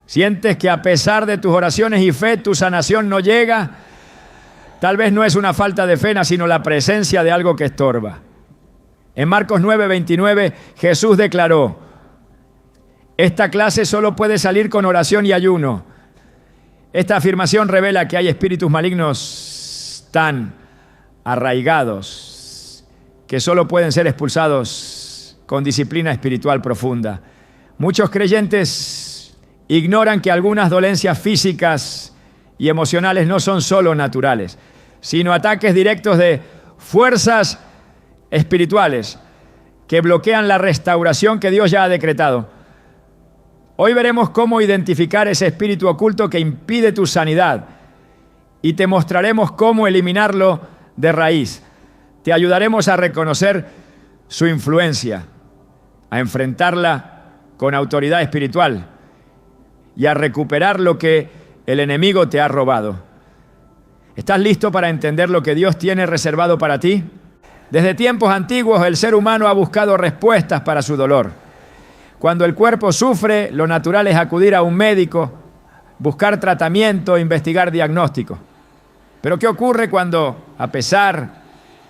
Sientes que a pesar de tus oraciones y fe, tu sanación no llega. Tal vez no es una falta de fe, sino la presencia de algo que estorba. En Marcos 9:29, Jesús declaró: esta clase solo puede salir con oración y ayuno. Esta afirmación revela que hay espíritus malignos tan arraigados que solo pueden ser expulsados con disciplina espiritual profunda. Muchos creyentes ignoran que algunas dolencias físicas y emocionales no son solo naturales, sino ataques directos de fuerzas espirituales que bloquean la restauración que Dios ya ha decretado. Hoy veremos cómo identificar ese espíritu oculto que impide tu sanidad y te mostraremos cómo eliminarlo de raíz. Te ayudaremos a reconocer su influencia, a enfrentarla con autoridad espiritual y a recuperar lo que el enemigo te ha robado. ¿Estás listo para entender lo que Dios tiene reservado para ti? Desde tiempos antiguos el ser humano ha buscado respuestas para su dolor. Cuando el cuerpo sufre, lo natural es acudir a un médico, buscar tratamiento, investigar diagnóstico. Pero ¿qué ocurre cuando, a pesar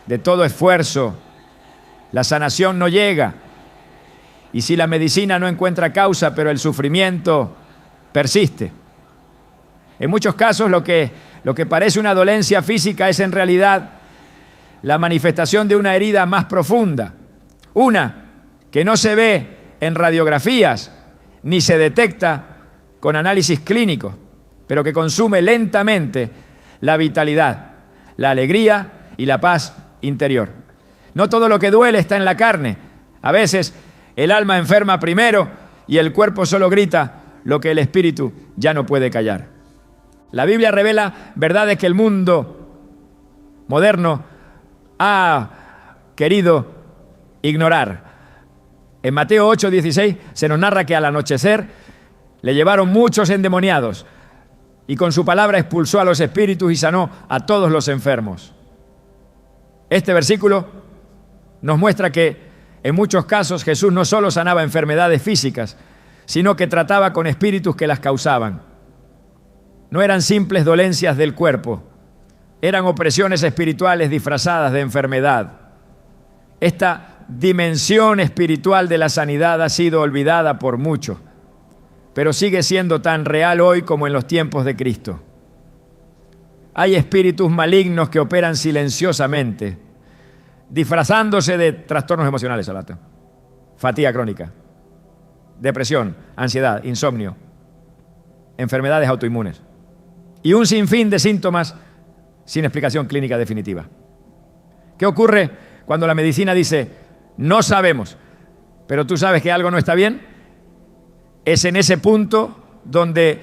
de todo esfuerzo, la sanación no llega? Y si la medicina no encuentra causa, pero el sufrimiento persiste. En muchos casos lo que parece una dolencia física es en realidad la manifestación de una herida más profunda. Una que no se ve en radiografías ni se detecta con análisis clínicos, pero que consume lentamente la vitalidad, la alegría y la paz interior. No todo lo que duele está en la carne. A veces el alma enferma primero y el cuerpo solo grita lo que el espíritu ya no puede callar. La Biblia revela verdades que el mundo moderno ha querido ignorar. En Mateo 8:16 se nos narra que al anochecer le llevaron muchos endemoniados y con su palabra expulsó a los espíritus y sanó a todos los enfermos. Este versículo nos muestra que en muchos casos Jesús no solo sanaba enfermedades físicas, sino que trataba con espíritus que las causaban. No eran simples dolencias del cuerpo, eran opresiones espirituales disfrazadas de enfermedad. Esta dimensión espiritual de la sanidad ha sido olvidada por muchos, pero sigue siendo tan real hoy como en los tiempos de Cristo. Hay espíritus malignos que operan silenciosamente, disfrazándose de trastornos emocionales, fatiga crónica, depresión, ansiedad, insomnio, enfermedades autoinmunes y un sinfín de síntomas sin explicación clínica definitiva. ¿Qué ocurre cuando la medicina dice no sabemos, pero tú sabes que algo no está bien? Es en ese punto donde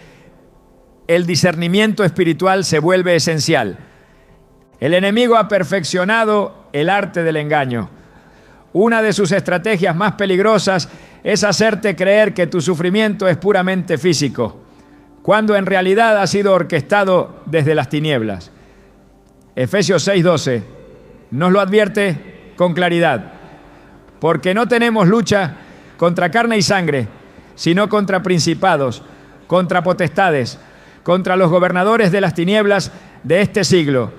el discernimiento espiritual se vuelve esencial. El enemigo ha perfeccionado el arte del engaño. Una de sus estrategias más peligrosas es hacerte creer que tu sufrimiento es puramente físico, cuando en realidad ha sido orquestado desde las tinieblas. Efesios 6:12 nos lo advierte con claridad. Porque no tenemos lucha contra carne y sangre, sino contra principados, contra potestades, contra los gobernadores de las tinieblas de este siglo,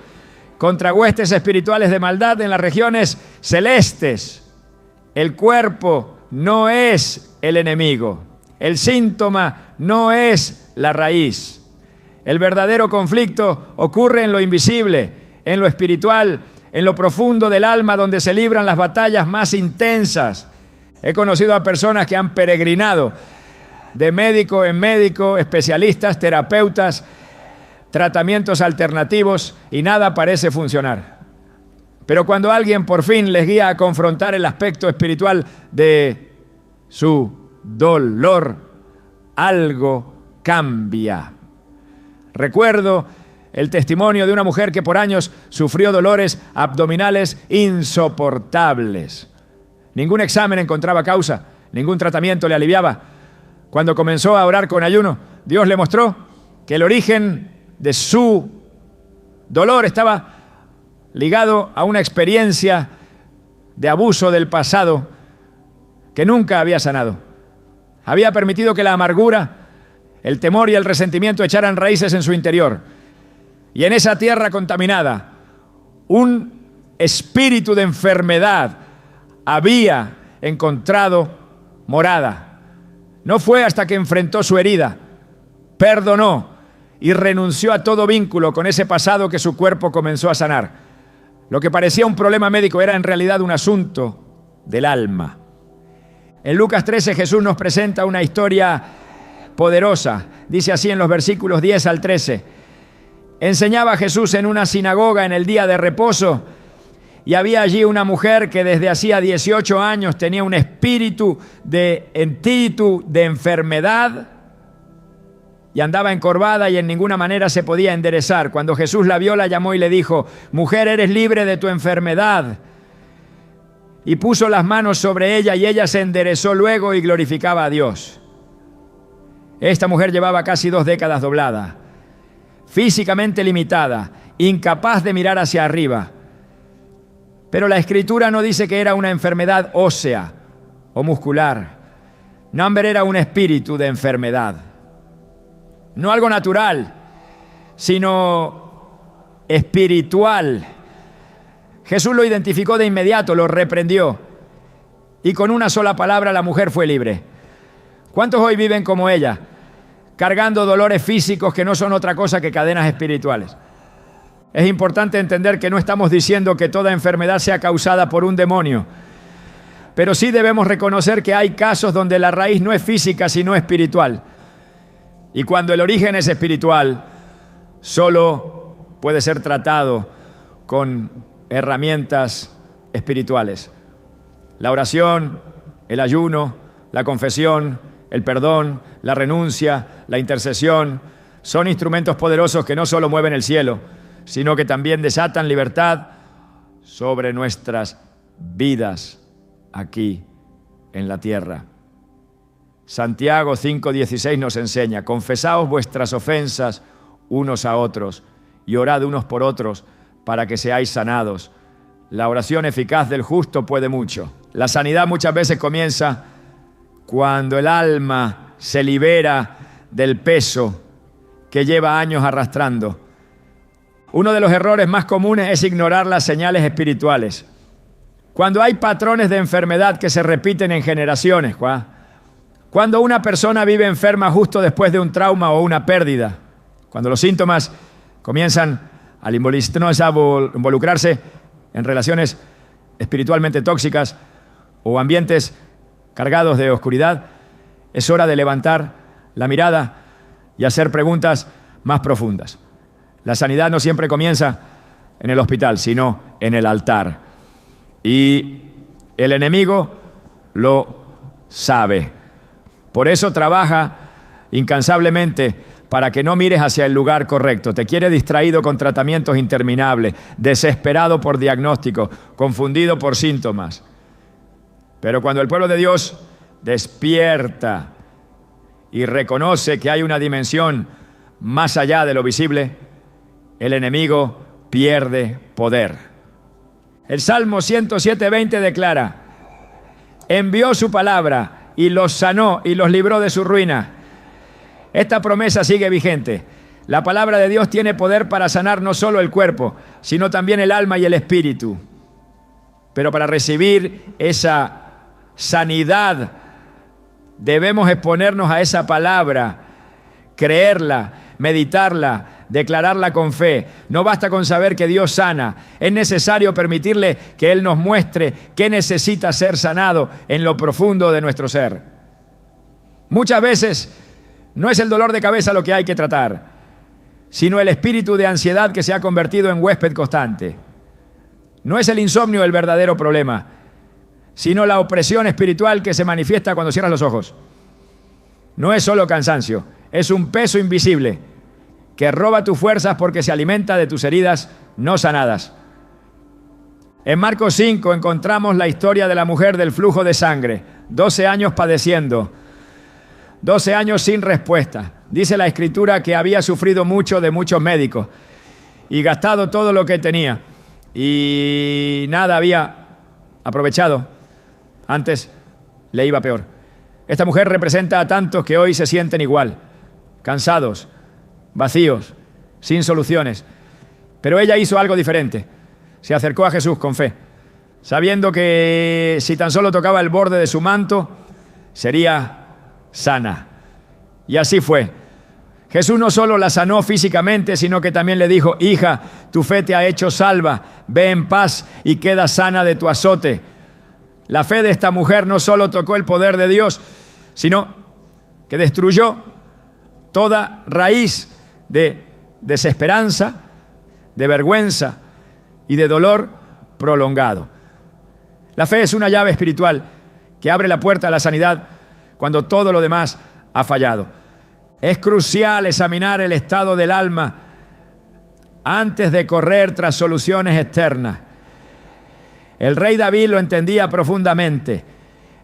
contra huestes espirituales de maldad en las regiones celestes. El cuerpo no es el enemigo, el síntoma no es la raíz. El verdadero conflicto ocurre en lo invisible, en lo espiritual, en lo profundo del alma, donde se libran las batallas más intensas. He conocido a personas que han peregrinado de médico en médico, especialistas, terapeutas, tratamientos alternativos y nada parece funcionar. Pero cuando alguien por fin les guía a confrontar el aspecto espiritual de su dolor, algo cambia. Recuerdo el testimonio de una mujer que por años sufrió dolores abdominales insoportables. Ningún examen encontraba causa, ningún tratamiento le aliviaba. Cuando comenzó a orar con ayuno, Dios le mostró que el origen de su dolor estaba ligado a una experiencia de abuso del pasado que nunca había sanado. Había permitido que la amargura, el temor y el resentimiento echaran raíces en su interior. Y en esa tierra contaminada, un espíritu de enfermedad había encontrado morada. No fue hasta que enfrentó su herida, perdonó y renunció a todo vínculo con ese pasado que su cuerpo comenzó a sanar. Lo que parecía un problema médico era en realidad un asunto del alma. En Lucas 13 Jesús nos presenta una historia poderosa. Dice así en los versículos 10 al 13. Enseñaba Jesús en una sinagoga en el día de reposo y había allí una mujer que desde hacía 18 años tenía un espíritu de enfermedad y andaba encorvada y en ninguna manera se podía enderezar. Cuando Jesús la vio, la llamó y le dijo: mujer, eres libre de tu enfermedad. Y puso las manos sobre ella y ella se enderezó luego y glorificaba a Dios. Esta mujer llevaba casi 2 décadas doblada, físicamente limitada, incapaz de mirar hacia arriba. Pero la Escritura no dice que era una enfermedad ósea o muscular. No, hombre, era un espíritu de enfermedad. No algo natural, sino espiritual. Jesús lo identificó de inmediato, lo reprendió y con una sola palabra la mujer fue libre. ¿Cuántos hoy viven como ella, cargando dolores físicos que no son otra cosa que cadenas espirituales? Es importante entender que no estamos diciendo que toda enfermedad sea causada por un demonio, pero sí debemos reconocer que hay casos donde la raíz no es física sino espiritual. Y cuando el origen es espiritual, solo puede ser tratado con herramientas espirituales. La oración, el ayuno, la confesión, el perdón, la renuncia, la intercesión, son instrumentos poderosos que no solo mueven el cielo, sino que también desatan libertad sobre nuestras vidas aquí en la tierra. Santiago 5:16 nos enseña: confesaos vuestras ofensas unos a otros y orad unos por otros para que seáis sanados. La oración eficaz del justo puede mucho. La sanidad muchas veces comienza cuando el alma se libera del peso que lleva años arrastrando. Uno de los errores más comunes es ignorar las señales espirituales. Cuando hay patrones de enfermedad que se repiten en generaciones, cuando una persona vive enferma justo después de un trauma o una pérdida, cuando los síntomas comienzan a involucrarse en relaciones espiritualmente tóxicas o ambientes cargados de oscuridad, es hora de levantar la mirada y hacer preguntas más profundas. La sanidad no siempre comienza en el hospital, sino en el altar. Y el enemigo lo sabe. Por eso trabaja incansablemente para que no mires hacia el lugar correcto. Te quiere distraído con tratamientos interminables, desesperado por diagnósticos, confundido por síntomas. Pero cuando el pueblo de Dios despierta y reconoce que hay una dimensión más allá de lo visible, el enemigo pierde poder. El Salmo 107:20 declara: envió su palabra y los sanó y los libró de su ruina. Esta promesa sigue vigente. La palabra de Dios tiene poder para sanar no solo el cuerpo, sino también el alma y el espíritu. Pero para recibir esa sanidad, debemos exponernos a esa palabra, creerla, meditarla, declararla con fe. No basta con saber que Dios sana. Es necesario permitirle que Él nos muestre qué necesita ser sanado en lo profundo de nuestro ser. Muchas veces no es el dolor de cabeza lo que hay que tratar, sino el espíritu de ansiedad que se ha convertido en huésped constante. No es el insomnio el verdadero problema, sino la opresión espiritual que se manifiesta cuando cierras los ojos. No es solo cansancio, es un peso invisible que roba tus fuerzas porque se alimenta de tus heridas no sanadas. En Marcos 5 encontramos la historia de la mujer del flujo de sangre, 12 años padeciendo, 12 años sin respuesta. Dice la Escritura que había sufrido mucho de muchos médicos y gastado todo lo que tenía y nada había aprovechado. Antes le iba peor. Esta mujer representa a tantos que hoy se sienten igual, cansados, vacíos, sin soluciones. Pero ella hizo algo diferente. Se acercó a Jesús con fe, sabiendo que si tan solo tocaba el borde de su manto, sería sana. Y así fue. Jesús no solo la sanó físicamente, sino que también le dijo: hija, tu fe te ha hecho salva, ve en paz y queda sana de tu azote. La fe de esta mujer no solo tocó el poder de Dios, sino que destruyó toda raíz de desesperanza, de vergüenza y de dolor prolongado. La fe es una llave espiritual que abre la puerta a la sanidad cuando todo lo demás ha fallado. Es crucial examinar el estado del alma antes de correr tras soluciones externas. El rey David lo entendía profundamente.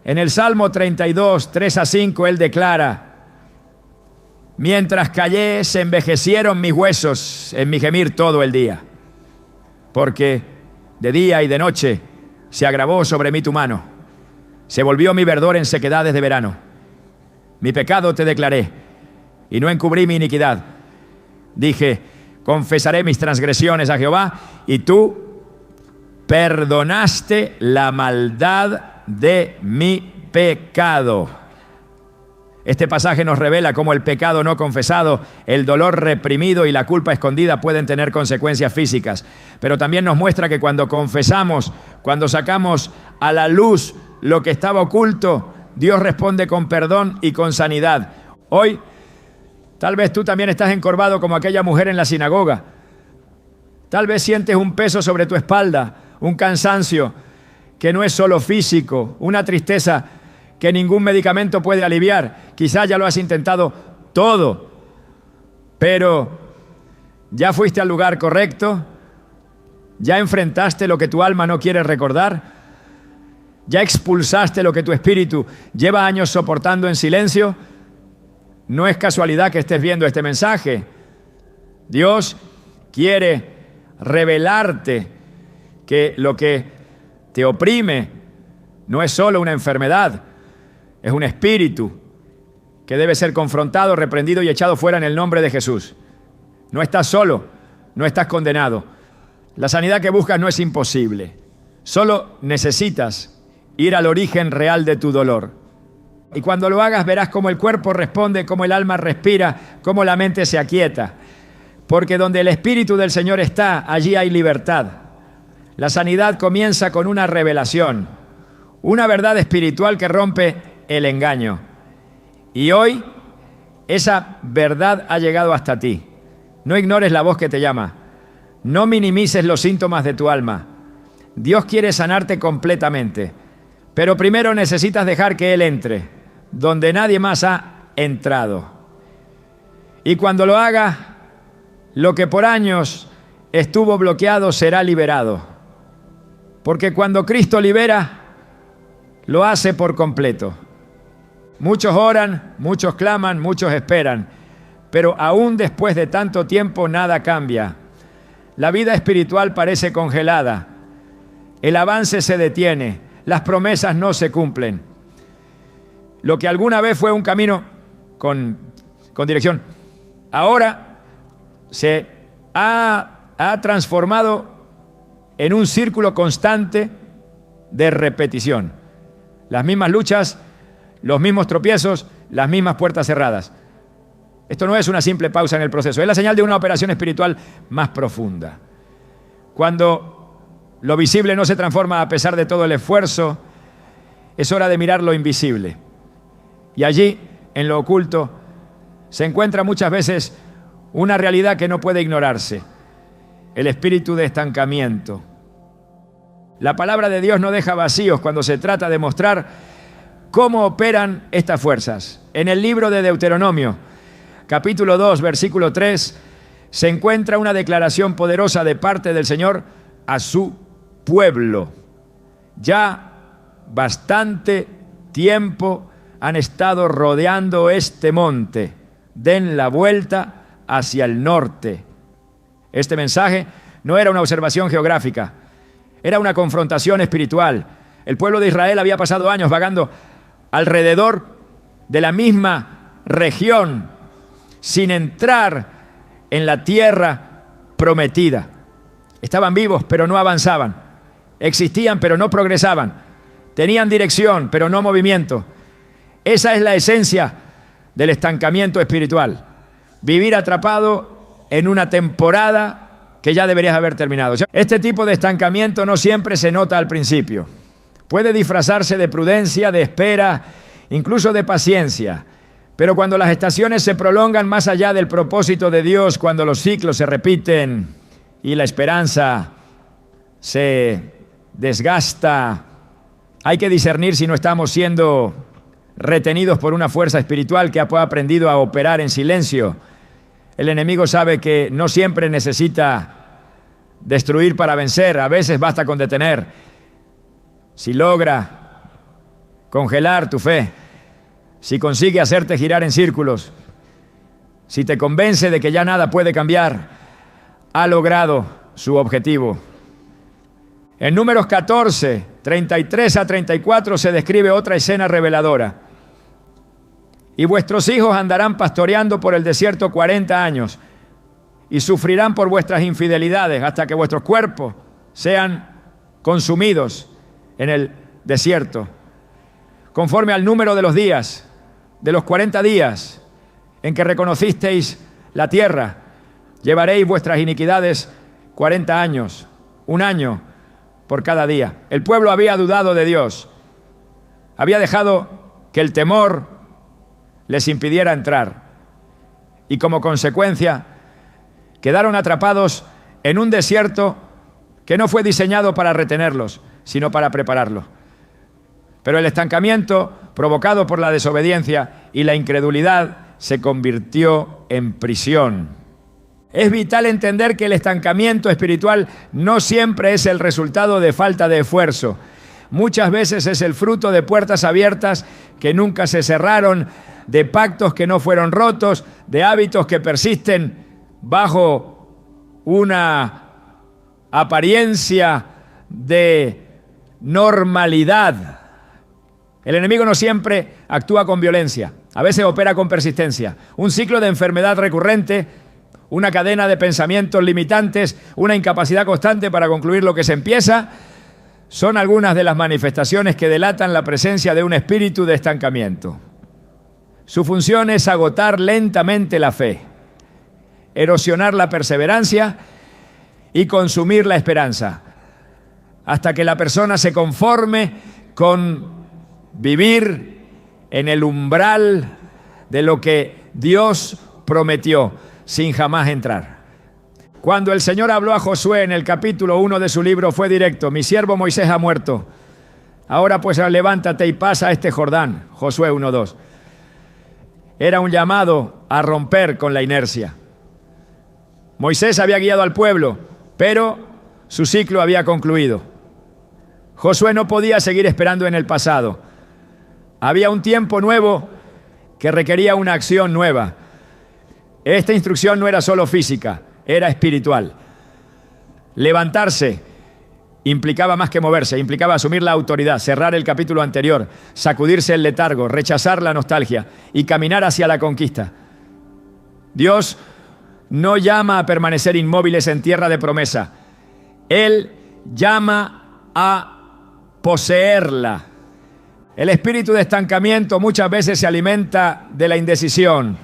En el Salmo 32, 3-5, él declara: mientras callé, se envejecieron mis huesos en mi gemir todo el día, porque de día y de noche se agravó sobre mí tu mano, se volvió mi verdor en sequedades de verano. Mi pecado te declaré y no encubrí mi iniquidad. Dije: confesaré mis transgresiones a Jehová, y tú perdonaste la maldad de mi pecado. Este pasaje nos revela cómo el pecado no confesado, el dolor reprimido y la culpa escondida pueden tener consecuencias físicas. Pero también nos muestra que cuando confesamos, cuando sacamos a la luz lo que estaba oculto, Dios responde con perdón y con sanidad. Hoy, tal vez tú también estás encorvado como aquella mujer en la sinagoga. Tal vez sientes un peso sobre tu espalda, un cansancio que no es solo físico, una tristeza que ningún medicamento puede aliviar. Quizás ya lo has intentado todo, pero ¿ya fuiste al lugar correcto? ¿Ya enfrentaste lo que tu alma no quiere recordar? ¿Ya expulsaste lo que tu espíritu lleva años soportando en silencio? No es casualidad que estés viendo este mensaje. Dios quiere revelarte que lo que te oprime no es solo una enfermedad, es un espíritu que debe ser confrontado, reprendido y echado fuera en el nombre de Jesús. No estás solo, no estás condenado. La sanidad que buscas no es imposible. Solo necesitas ir al origen real de tu dolor. Y cuando lo hagas verás cómo el cuerpo responde, cómo el alma respira, cómo la mente se aquieta. Porque donde el Espíritu del Señor está, allí hay libertad. La sanidad comienza con una revelación, una verdad espiritual que rompe el engaño. Y hoy esa verdad ha llegado hasta ti. No ignores la voz que te llama. No minimices los síntomas de tu alma. Dios quiere sanarte completamente. Pero primero necesitas dejar que Él entre, donde nadie más ha entrado. Y cuando lo haga, lo que por años estuvo bloqueado será liberado. Porque cuando Cristo libera, lo hace por completo. Muchos oran, muchos claman, muchos esperan, pero aún después de tanto tiempo nada cambia. La vida espiritual parece congelada. El avance se detiene. Las promesas no se cumplen. Lo que alguna vez fue un camino con dirección, ahora se ha transformado en un círculo constante de repetición. Las mismas luchas, los mismos tropiezos, las mismas puertas cerradas. Esto no es una simple pausa en el proceso, es la señal de una operación espiritual más profunda. Cuando lo visible no se transforma a pesar de todo el esfuerzo, es hora de mirar lo invisible. Y allí, en lo oculto, se encuentra muchas veces una realidad que no puede ignorarse: el espíritu de estancamiento. La palabra de Dios no deja vacíos cuando se trata de mostrar cómo operan estas fuerzas. En el libro de Deuteronomio, capítulo 2, versículo 3, se encuentra una declaración poderosa de parte del Señor a su pueblo. Ya bastante tiempo han estado rodeando este monte. Den la vuelta hacia el norte. Este mensaje no era una observación geográfica, era una confrontación espiritual. El pueblo de Israel había pasado años vagando alrededor de la misma región sin entrar en la tierra prometida. Estaban vivos, pero no avanzaban. Existían, pero no progresaban. Tenían dirección, pero no movimiento. Esa es la esencia del estancamiento espiritual. Vivir atrapado en una temporada que ya deberías haber terminado. Este tipo de estancamiento no siempre se nota al principio. Puede disfrazarse de prudencia, de espera, incluso de paciencia. Pero cuando las estaciones se prolongan más allá del propósito de Dios, cuando los ciclos se repiten y la esperanza se desgasta, hay que discernir si no estamos siendo retenidos por una fuerza espiritual que ha aprendido a operar en silencio. El enemigo sabe que no siempre necesita destruir para vencer, a veces basta con detener. Si logra congelar tu fe, si consigue hacerte girar en círculos, si te convence de que ya nada puede cambiar, ha logrado su objetivo. En Números 14, 33 a 34 se describe otra escena reveladora. Y vuestros hijos andarán pastoreando por el desierto 40 años y sufrirán por vuestras infidelidades hasta que vuestros cuerpos sean consumidos en el desierto. Conforme al número de los días, de los 40 días en que reconocisteis la tierra, llevaréis vuestras iniquidades 40 años, un año por cada día. El pueblo había dudado de Dios, había dejado que el temor les impidiera entrar y como consecuencia quedaron atrapados en un desierto que no fue diseñado para retenerlos, sino para prepararlos. Pero el estancamiento provocado por la desobediencia y la incredulidad se convirtió en prisión. Es vital entender que el estancamiento espiritual no siempre es el resultado de falta de esfuerzo. Muchas veces es el fruto de puertas abiertas que nunca se cerraron, de pactos que no fueron rotos, de hábitos que persisten bajo una apariencia de normalidad. El enemigo no siempre actúa con violencia, a veces opera con persistencia. Un ciclo de enfermedad recurrente, una cadena de pensamientos limitantes, una incapacidad constante para concluir lo que se empieza, son algunas de las manifestaciones que delatan la presencia de un espíritu de estancamiento. Su función es agotar lentamente la fe, erosionar la perseverancia y consumir la esperanza, hasta que la persona se conforme con vivir en el umbral de lo que Dios prometió, sin jamás entrar. Cuando el Señor habló a Josué en el capítulo 1 de su libro, fue directo: mi siervo Moisés ha muerto. Ahora pues levántate y pasa este Jordán. Josué 1:2. Era un llamado a romper con la inercia. Moisés había guiado al pueblo, pero su ciclo había concluido. Josué no podía seguir esperando en el pasado. Había un tiempo nuevo que requería una acción nueva. Esta instrucción no era solo física, era espiritual. Levantarse implicaba más que moverse, implicaba asumir la autoridad, cerrar el capítulo anterior, sacudirse el letargo, rechazar la nostalgia y caminar hacia la conquista. Dios no llama a permanecer inmóviles en tierra de promesa. Él llama a poseerla. El espíritu de estancamiento muchas veces se alimenta de la indecisión.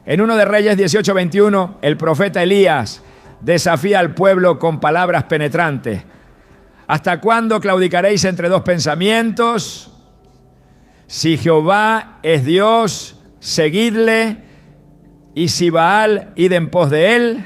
En 1 de Reyes 18:21, el profeta Elías desafía al pueblo con palabras penetrantes. ¿Hasta cuándo claudicaréis entre dos pensamientos? Si Jehová es Dios, seguidle, y si Baal, id en pos de él.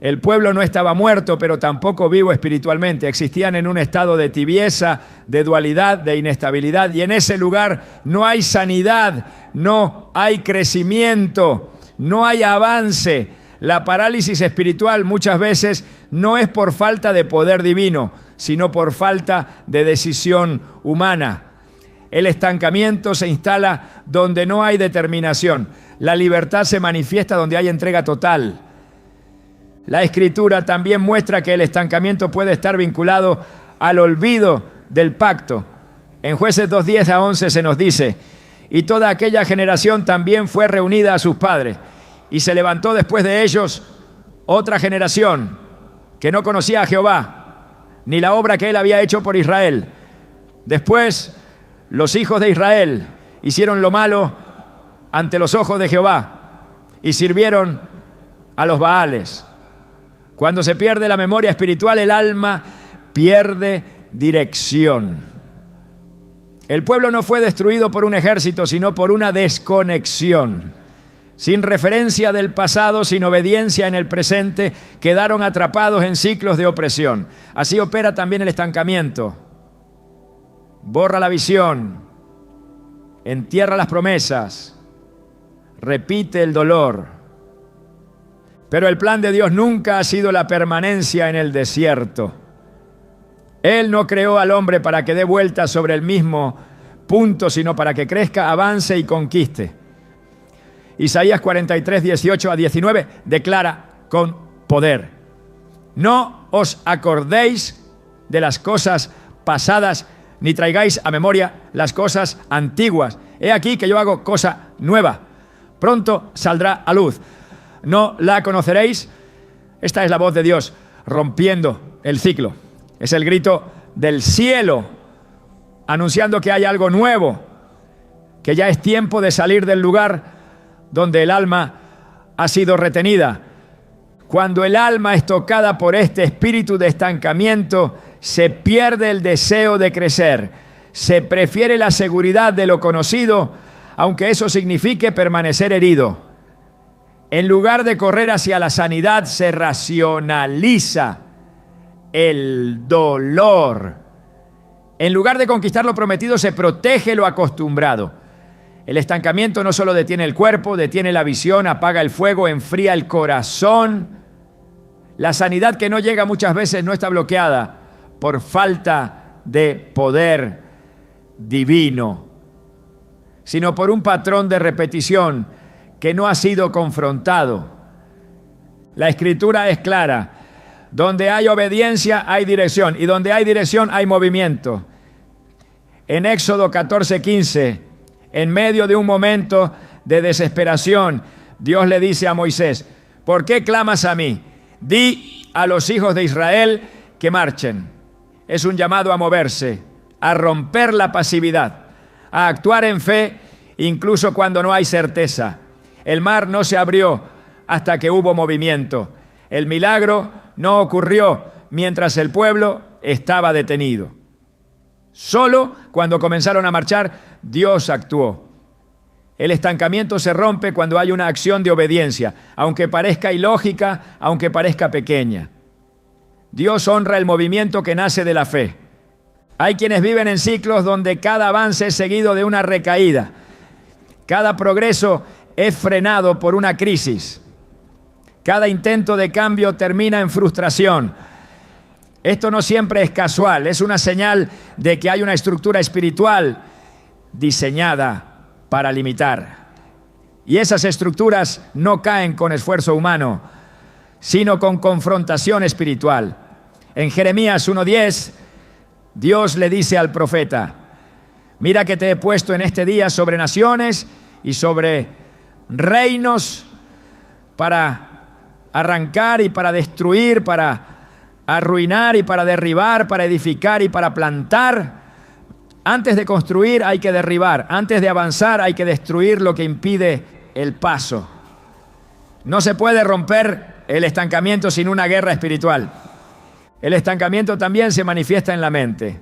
El pueblo no estaba muerto, pero tampoco vivo espiritualmente. Existían en un estado de tibieza, de dualidad, de inestabilidad, y en ese lugar no hay sanidad, no hay crecimiento, no hay avance. La parálisis espiritual muchas veces no es por falta de poder divino, sino por falta de decisión humana. El estancamiento se instala donde no hay determinación. La libertad se manifiesta donde hay entrega total. La Escritura también muestra que el estancamiento puede estar vinculado al olvido del pacto. En Jueces 2:10 a 11 se nos dice: y toda aquella generación también fue reunida a sus padres. Y se levantó después de ellos otra generación que no conocía a Jehová, ni la obra que él había hecho por Israel. Después, los hijos de Israel hicieron lo malo ante los ojos de Jehová y sirvieron a los Baales. Cuando se pierde la memoria espiritual, el alma pierde dirección. El pueblo no fue destruido por un ejército, sino por una desconexión. Sin referencia del pasado, sin obediencia en el presente, quedaron atrapados en ciclos de opresión. Así opera también el estancamiento. Borra la visión, entierra las promesas, repite el dolor. Pero el plan de Dios nunca ha sido la permanencia en el desierto. Él no creó al hombre para que dé vueltas sobre el mismo punto, sino para que crezca, avance y conquiste. Isaías 43, 18 a 19 declara con poder: no os acordéis de las cosas pasadas, ni traigáis a memoria las cosas antiguas. He aquí que yo hago cosa nueva, pronto saldrá a luz. ¿No la conoceréis? Esta es la voz de Dios rompiendo el ciclo. Es el grito del cielo anunciando que hay algo nuevo, que ya es tiempo de salir del lugar donde el alma ha sido retenida. Cuando el alma es tocada por este espíritu de estancamiento, se pierde el deseo de crecer. Se prefiere la seguridad de lo conocido, aunque eso signifique permanecer herido. En lugar de correr hacia la sanidad, se racionaliza el dolor. En lugar de conquistar lo prometido, se protege lo acostumbrado. El estancamiento no solo detiene el cuerpo, detiene la visión, apaga el fuego, enfría el corazón. La sanidad que no llega muchas veces no está bloqueada por falta de poder divino, sino por un patrón de repetición que no ha sido confrontado. La Escritura es clara: donde hay obediencia hay dirección, y donde hay dirección hay movimiento. En Éxodo 14:15, en medio de un momento de desesperación, Dios le dice a Moisés: ¿por qué clamas a mí? Di a los hijos de Israel que marchen. Es un llamado a moverse, a romper la pasividad, a actuar en fe incluso cuando no hay certeza. El mar no se abrió hasta que hubo movimiento. El milagro no ocurrió mientras el pueblo estaba detenido. Solo cuando comenzaron a marchar, Dios actuó. El estancamiento se rompe cuando hay una acción de obediencia, aunque parezca ilógica, aunque parezca pequeña. Dios honra el movimiento que nace de la fe. Hay quienes viven en ciclos donde cada avance es seguido de una recaída. Cada progreso es frenado por una crisis. Cada intento de cambio termina en frustración. Esto no siempre es casual, es una señal de que hay una estructura espiritual diseñada para limitar. Y esas estructuras no caen con esfuerzo humano, sino con confrontación espiritual. En Jeremías 1:10, Dios le dice al profeta: mira que te he puesto en este día sobre naciones y sobre reinos para arrancar y para destruir, para arruinar y para derribar, para edificar y para plantar. Antes de construir hay que derribar, antes de avanzar hay que destruir lo que impide el paso. No se puede romper el estancamiento sin una guerra espiritual. El estancamiento también se manifiesta en la mente.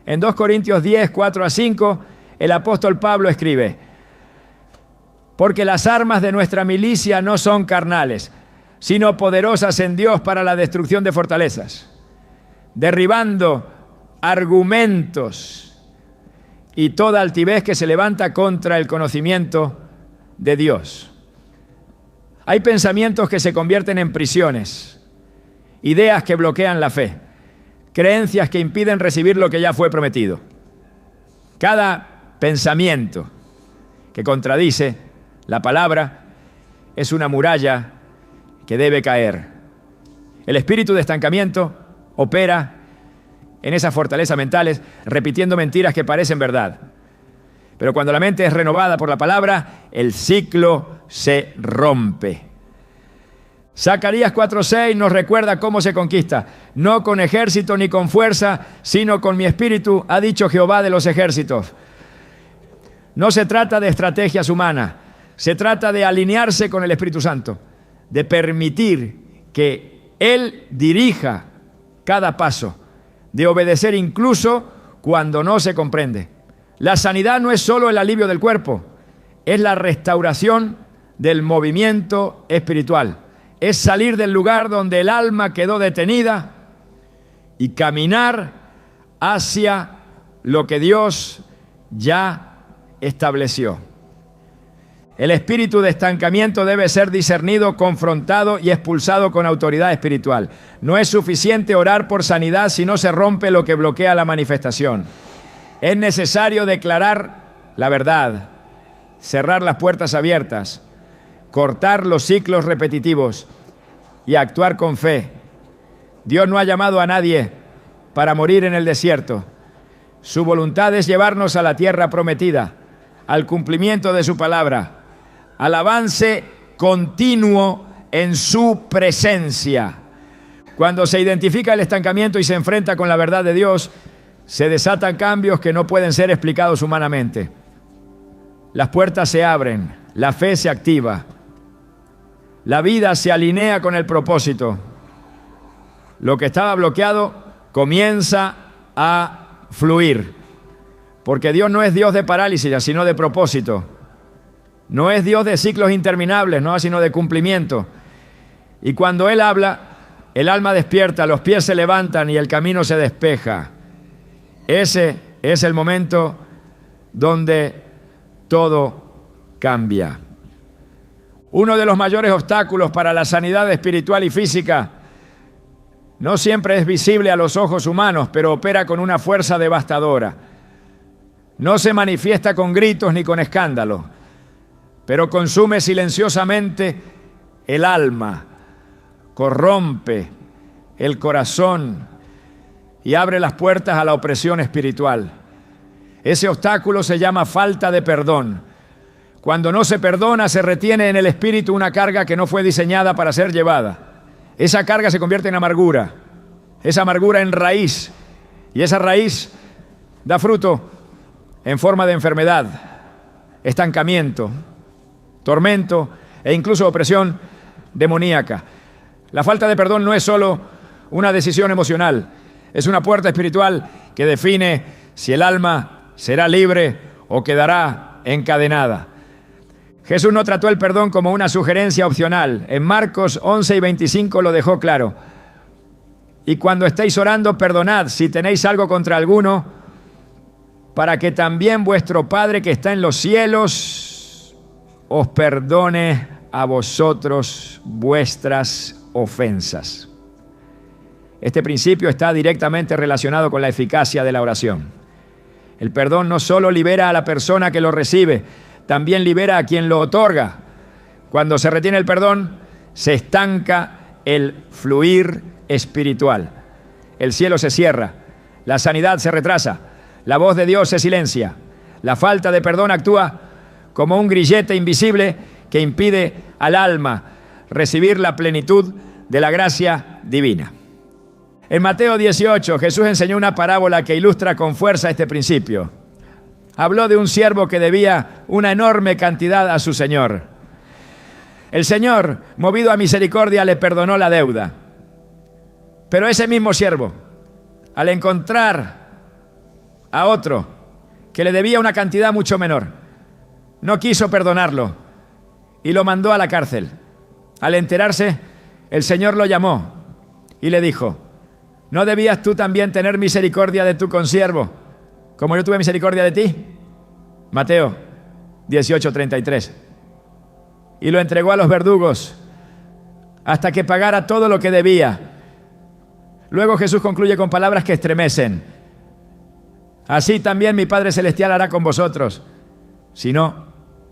En 2 Corintios 10, 4 a 5, el apóstol Pablo escribe: porque las armas de nuestra milicia no son carnales, sino poderosas en Dios para la destrucción de fortalezas, derribando argumentos y toda altivez que se levanta contra el conocimiento de Dios. Hay pensamientos que se convierten en prisiones, ideas que bloquean la fe, creencias que impiden recibir lo que ya fue prometido. Cada pensamiento que contradice la palabra es una muralla que debe caer. El espíritu de estancamiento opera en esas fortalezas mentales, repitiendo mentiras que parecen verdad. Pero cuando la mente es renovada por la palabra, el ciclo se rompe. Zacarías 4:6 nos recuerda cómo se conquista. No con ejército ni con fuerza, sino con mi espíritu, ha dicho Jehová de los ejércitos. No se trata de estrategias humanas, se trata de alinearse con el Espíritu Santo, de permitir que Él dirija cada paso, de obedecer incluso cuando no se comprende. La sanidad no es solo el alivio del cuerpo, es la restauración del movimiento espiritual. Es salir del lugar donde el alma quedó detenida y caminar hacia lo que Dios ya estableció. El espíritu de estancamiento debe ser discernido, confrontado y expulsado con autoridad espiritual. No es suficiente orar por sanidad si no se rompe lo que bloquea la manifestación. Es necesario declarar la verdad, cerrar las puertas abiertas, cortar los ciclos repetitivos y actuar con fe. Dios no ha llamado a nadie para morir en el desierto. Su voluntad es llevarnos a la tierra prometida, al cumplimiento de su palabra, al avance continuo en su presencia. Cuando se identifica el estancamiento y se enfrenta con la verdad de Dios, se desatan cambios que no pueden ser explicados humanamente. Las puertas se abren, la fe se activa, la vida se alinea con el propósito. Lo que estaba bloqueado comienza a fluir, porque Dios no es Dios de parálisis, sino de propósito. No es Dios de ciclos interminables, no, sino de cumplimiento. Y cuando Él habla, el alma despierta, los pies se levantan y el camino se despeja. Ese es el momento donde todo cambia. Uno de los mayores obstáculos para la sanidad espiritual y física no siempre es visible a los ojos humanos, pero opera con una fuerza devastadora. No se manifiesta con gritos ni con escándalos, pero consume silenciosamente el alma, corrompe el corazón y abre las puertas a la opresión espiritual. Ese obstáculo se llama falta de perdón. Cuando no se perdona, se retiene en el espíritu una carga que no fue diseñada para ser llevada. Esa carga se convierte en amargura, esa amargura en raíz, y esa raíz da fruto en forma de enfermedad, estancamiento, tormento e incluso opresión demoníaca. La falta de perdón no es solo una decisión emocional, es una puerta espiritual que define si el alma será libre o quedará encadenada. Jesús no trató el perdón como una sugerencia opcional. En Marcos 11 y 25 lo dejó claro. Y cuando estéis orando, perdonad si tenéis algo contra alguno, para que también vuestro Padre que está en los cielos os perdone a vosotros vuestras ofensas. Este principio está directamente relacionado con la eficacia de la oración. El perdón no solo libera a la persona que lo recibe, también libera a quien lo otorga. Cuando se retiene el perdón, se estanca el fluir espiritual. El cielo se cierra, la sanidad se retrasa, la voz de Dios se silencia. La falta de perdón actúa como un grillete invisible que impide al alma recibir la plenitud de la gracia divina. En Mateo 18, Jesús enseñó una parábola que ilustra con fuerza este principio. Habló de un siervo que debía una enorme cantidad a su señor. El Señor, movido a misericordia, le perdonó la deuda. Pero ese mismo siervo, al encontrar a otro que le debía una cantidad mucho menor, no quiso perdonarlo y lo mandó a la cárcel. Al enterarse, el Señor lo llamó y le dijo: ¿no debías tú también tener misericordia de tu consiervo, como yo tuve misericordia de ti? Mateo 18:33. Y lo entregó a los verdugos hasta que pagara todo lo que debía. Luego Jesús concluye con palabras que estremecen. Así también mi Padre Celestial hará con vosotros, si no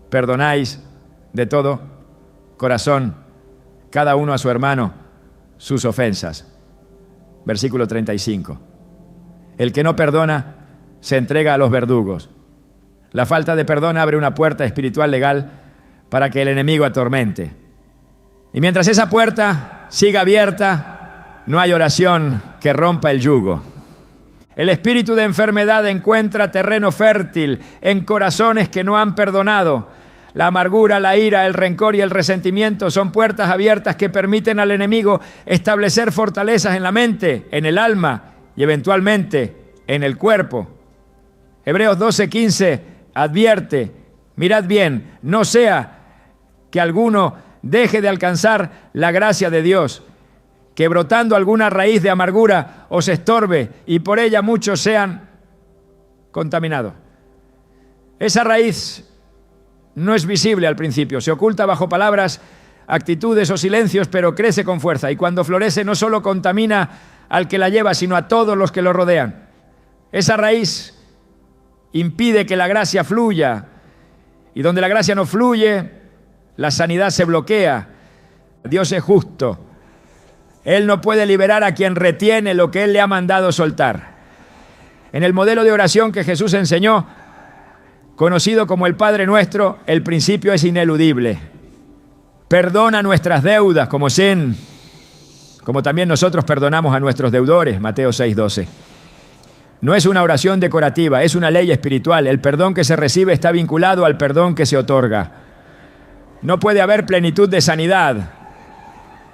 perdonáis de todo corazón cada uno a su hermano sus ofensas. Versículo 35. El que no perdona se entrega a los verdugos. La falta de perdón abre una puerta espiritual legal para que el enemigo atormente. Y mientras esa puerta siga abierta, no hay oración que rompa el yugo. El espíritu de enfermedad encuentra terreno fértil en corazones que no han perdonado. La amargura, la ira, el rencor y el resentimiento son puertas abiertas que permiten al enemigo establecer fortalezas en la mente, en el alma y eventualmente en el cuerpo. Hebreos 12:15 advierte: mirad bien, no sea que alguno deje de alcanzar la gracia de Dios, que brotando alguna raíz de amargura os estorbe y por ella muchos sean contaminados. Esa raíz no es visible al principio, se oculta bajo palabras, actitudes o silencios, pero crece con fuerza y cuando florece no solo contamina al que la lleva, sino a todos los que lo rodean. Esa raíz impide que la gracia fluya y donde la gracia no fluye, la sanidad se bloquea. Dios es justo. Él no puede liberar a quien retiene lo que Él le ha mandado soltar. En el modelo de oración que Jesús enseñó, conocido como el Padre Nuestro, el principio es ineludible. Perdona nuestras deudas como también nosotros perdonamos a nuestros deudores, Mateo 6:12. No es una oración decorativa, es una ley espiritual. El perdón que se recibe está vinculado al perdón que se otorga. No puede haber plenitud de sanidad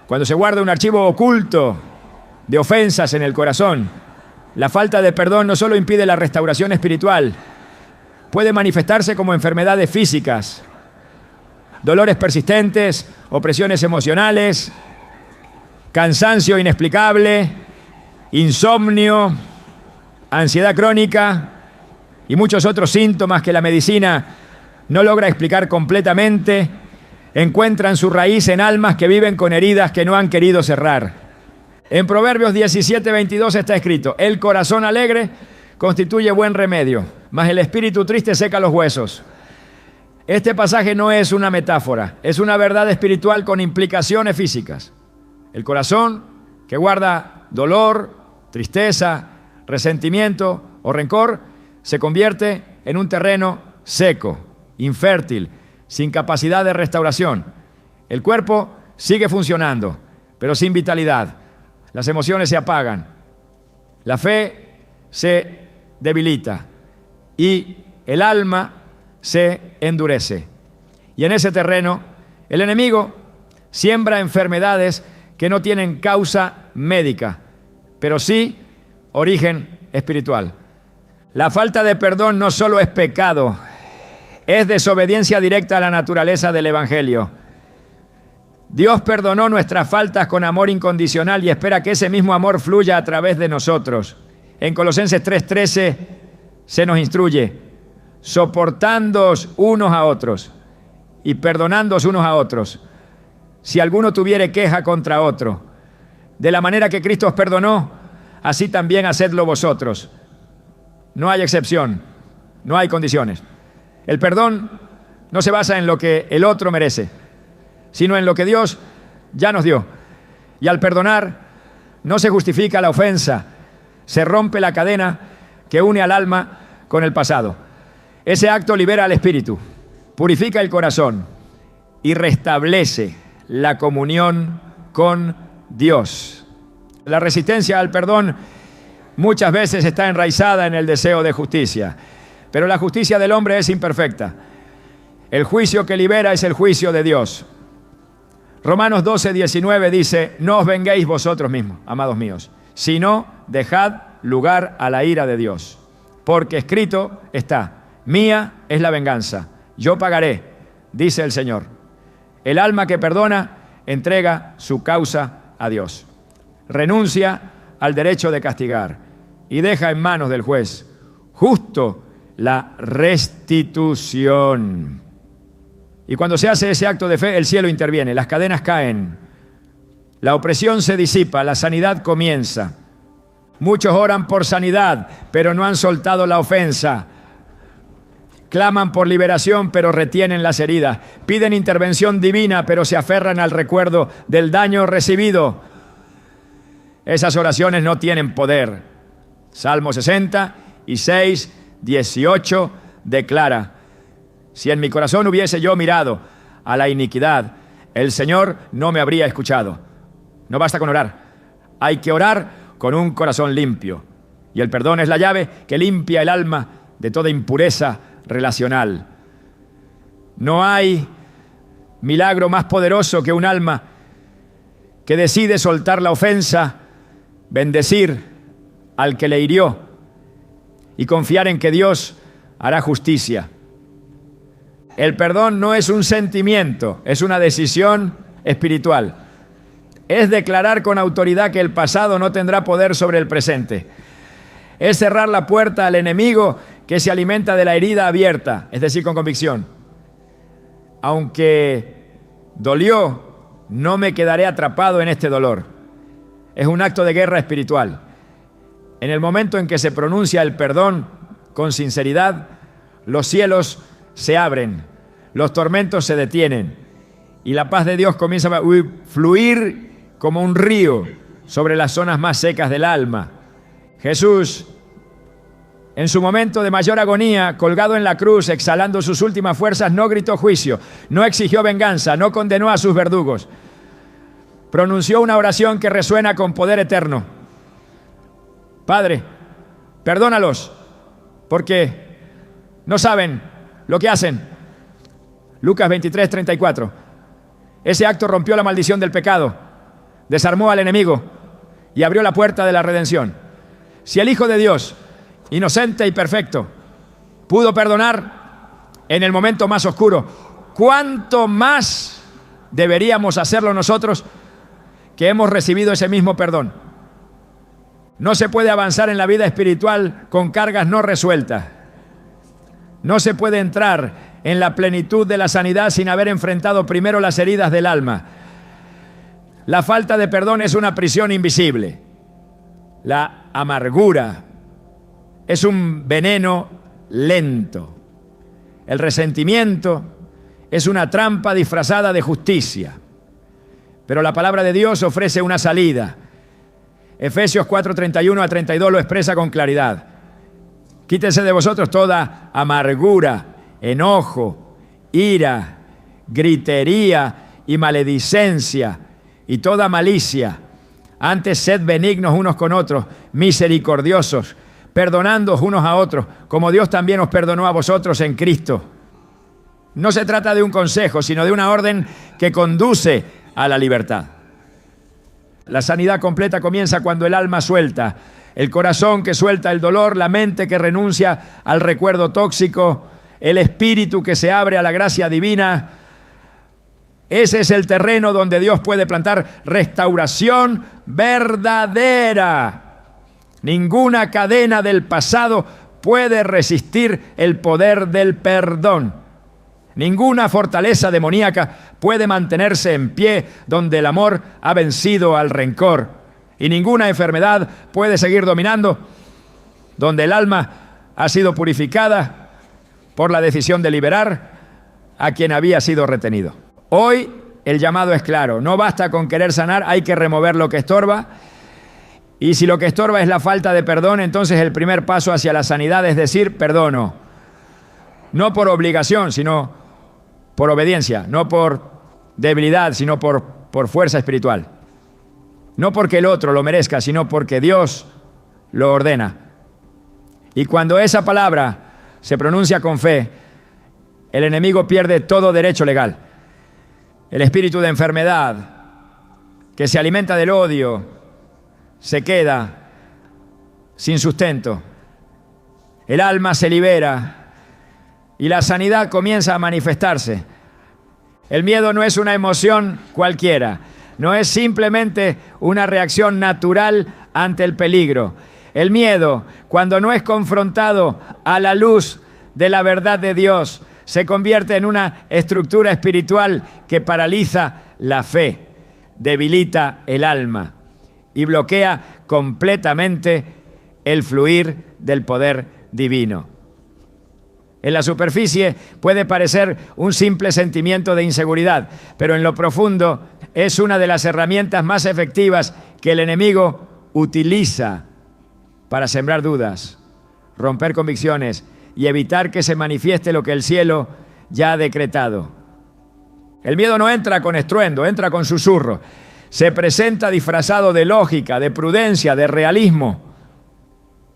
cuando se guarda un archivo oculto de ofensas en el corazón. La falta de perdón no solo impide la restauración espiritual, puede manifestarse como enfermedades físicas, dolores persistentes, opresiones emocionales, cansancio inexplicable, insomnio, ansiedad crónica y muchos otros síntomas que la medicina no logra explicar completamente. Encuentran su raíz en almas que viven con heridas que no han querido cerrar. En Proverbios 17:22 está escrito: el corazón alegre constituye buen remedio, mas el espíritu triste seca los huesos. Este pasaje no es una metáfora, es una verdad espiritual con implicaciones físicas. El corazón que guarda dolor, tristeza, resentimiento o rencor se convierte en un terreno seco, infértil, sin capacidad de restauración. El cuerpo sigue funcionando, pero sin vitalidad. Las emociones se apagan. La fe se debilita y el alma se endurece. Y en ese terreno, el enemigo siembra enfermedades que no tienen causa médica, pero sí origen espiritual. La falta de perdón no solo es pecado, es desobediencia directa a la naturaleza del Evangelio. Dios perdonó nuestras faltas con amor incondicional y espera que ese mismo amor fluya a través de nosotros. En Colosenses 3:13 se nos instruye: soportándoos unos a otros y perdonándoos unos a otros, si alguno tuviere queja contra otro. De la manera que Cristo os perdonó, así también hacedlo vosotros. No hay excepción, no hay condiciones. El perdón no se basa en lo que el otro merece, sino en lo que Dios ya nos dio. Y al perdonar, no se justifica la ofensa, se rompe la cadena que une al alma con el pasado. Ese acto libera al espíritu, purifica el corazón y restablece la comunión con Dios. La resistencia al perdón muchas veces está enraizada en el deseo de justicia. Pero la justicia del hombre es imperfecta. El juicio que libera es el juicio de Dios. Romanos 12:19 dice: no os venguéis vosotros mismos, amados míos, sino dejad lugar a la ira de Dios. Porque escrito está: mía es la venganza, yo pagaré, dice el Señor. El alma que perdona entrega su causa a Dios. Renuncia al derecho de castigar y deja en manos del juez justo la restitución. Y cuando se hace ese acto de fe, el cielo interviene, las cadenas caen, la opresión se disipa, la sanidad comienza. Muchos oran por sanidad, pero no han soltado la ofensa. Claman por liberación, pero retienen las heridas. Piden intervención divina, pero se aferran al recuerdo del daño recibido. Esas oraciones no tienen poder. Salmo 66, 18, declara: si en mi corazón hubiese yo mirado a la iniquidad, el Señor no me habría escuchado. No basta con orar, hay que orar con un corazón limpio. Y el perdón es la llave que limpia el alma de toda impureza relacional. No hay milagro más poderoso que un alma que decide soltar la ofensa, bendecir al que le hirió y confiar en que Dios hará justicia. El perdón no es un sentimiento, es una decisión espiritual. Es declarar con autoridad que el pasado no tendrá poder sobre el presente. Es cerrar la puerta al enemigo que se alimenta de la herida abierta, es decir, con convicción. Aunque dolió, no me quedaré atrapado en este dolor. Es un acto de guerra espiritual. En el momento en que se pronuncia el perdón con sinceridad, los cielos se abren, los tormentos se detienen y la paz de Dios comienza a fluir como un río sobre las zonas más secas del alma. Jesús, en su momento de mayor agonía, colgado en la cruz, exhalando sus últimas fuerzas, no gritó juicio, no exigió venganza, no condenó a sus verdugos. Pronunció una oración que resuena con poder eterno: Padre, perdónalos, porque no saben lo que hacen. Lucas 23, 34. Ese acto rompió la maldición del pecado, desarmó al enemigo y abrió la puerta de la redención. Si el Hijo de Dios, inocente y perfecto, pudo perdonar en el momento más oscuro, ¿cuánto más deberíamos hacerlo nosotros que hemos recibido ese mismo perdón? No se puede avanzar en la vida espiritual con cargas no resueltas. No se puede entrar en la plenitud de la sanidad sin haber enfrentado primero las heridas del alma. La falta de perdón es una prisión invisible. La amargura es un veneno lento. El resentimiento es una trampa disfrazada de justicia. Pero la palabra de Dios ofrece una salida. Efesios 4, 31 a 32 lo expresa con claridad. Quítense de vosotros toda amargura, enojo, ira, gritería y maledicencia y toda malicia. Antes sed benignos unos con otros, misericordiosos, perdonándoos unos a otros, como Dios también os perdonó a vosotros en Cristo. No se trata de un consejo, sino de una orden que conduce a la libertad. La sanidad completa comienza cuando el alma suelta, el corazón que suelta el dolor, la mente que renuncia al recuerdo tóxico, el espíritu que se abre a la gracia divina. Ese es el terreno donde Dios puede plantar restauración verdadera. Ninguna cadena del pasado puede resistir el poder del perdón. Ninguna fortaleza demoníaca puede mantenerse en pie donde el amor ha vencido al rencor. Y ninguna enfermedad puede seguir dominando donde el alma ha sido purificada por la decisión de liberar a quien había sido retenido. Hoy el llamado es claro: no basta con querer sanar, hay que remover lo que estorba. Y si lo que estorba es la falta de perdón, entonces el primer paso hacia la sanidad es decir perdono. No por obligación, sino por obediencia. No por debilidad, sino por fuerza espiritual. No porque el otro lo merezca, sino porque Dios lo ordena. Y cuando esa palabra se pronuncia con fe, el enemigo pierde todo derecho legal. El espíritu de enfermedad que se alimenta del odio se queda sin sustento. El alma se libera y la sanidad comienza a manifestarse. El miedo no es una emoción cualquiera, no es simplemente una reacción natural ante el peligro. El miedo, cuando no es confrontado a la luz de la verdad de Dios, se convierte en una estructura espiritual que paraliza la fe, debilita el alma y bloquea completamente el fluir del poder divino. En la superficie puede parecer un simple sentimiento de inseguridad, pero en lo profundo es una de las herramientas más efectivas que el enemigo utiliza para sembrar dudas, romper convicciones, y evitar que se manifieste lo que el cielo ya ha decretado. El miedo no entra con estruendo, entra con susurro. Se presenta disfrazado de lógica, de prudencia, de realismo.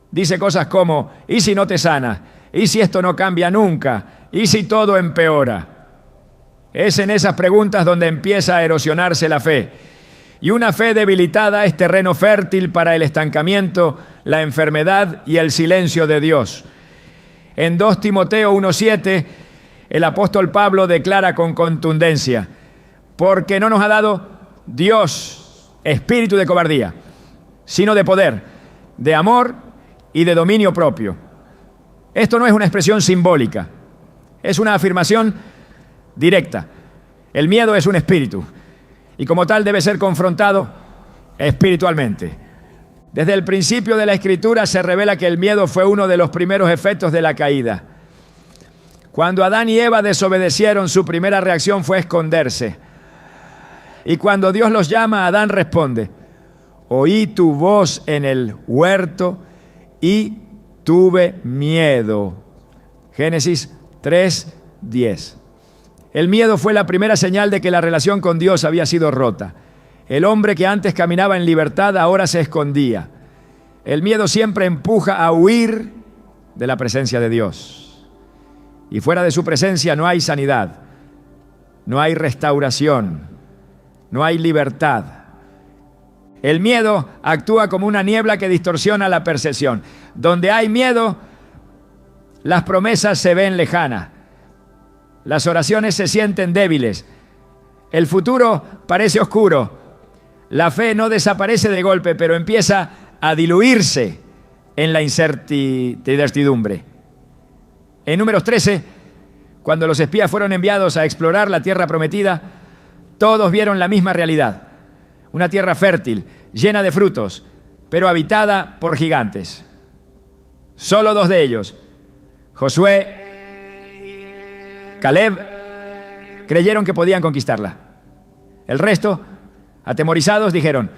Dice cosas como, ¿y si no te sana? ¿Y si esto no cambia nunca? ¿Y si todo empeora? Es en esas preguntas donde empieza a erosionarse la fe. Y una fe debilitada es terreno fértil para el estancamiento, la enfermedad y el silencio de Dios. En 2 Timoteo 1:7, el apóstol Pablo declara con contundencia, porque no nos ha dado Dios espíritu de cobardía, sino de poder, de amor y de dominio propio. Esto no es una expresión simbólica, es una afirmación directa. El miedo es un espíritu y como tal debe ser confrontado espiritualmente. Desde el principio de la Escritura se revela que el miedo fue uno de los primeros efectos de la caída. Cuando Adán y Eva desobedecieron, su primera reacción fue esconderse. Y cuando Dios los llama, Adán responde, oí tu voz en el huerto y tuve miedo. Génesis 3:10. El miedo fue la primera señal de que la relación con Dios había sido rota. El hombre que antes caminaba en libertad ahora se escondía. El miedo siempre empuja a huir de la presencia de Dios. Y fuera de su presencia no hay sanidad, no hay restauración, no hay libertad. El miedo actúa como una niebla que distorsiona la percepción. Donde hay miedo, las promesas se ven lejanas. Las oraciones se sienten débiles. El futuro parece oscuro. La fe no desaparece de golpe, pero empieza a diluirse en la incertidumbre. En Números 13, cuando los espías fueron enviados a explorar la tierra prometida, todos vieron la misma realidad. Una tierra fértil, llena de frutos, pero habitada por gigantes. Solo 2 de ellos, Josué, Caleb, creyeron que podían conquistarla. El resto, atemorizados, dijeron,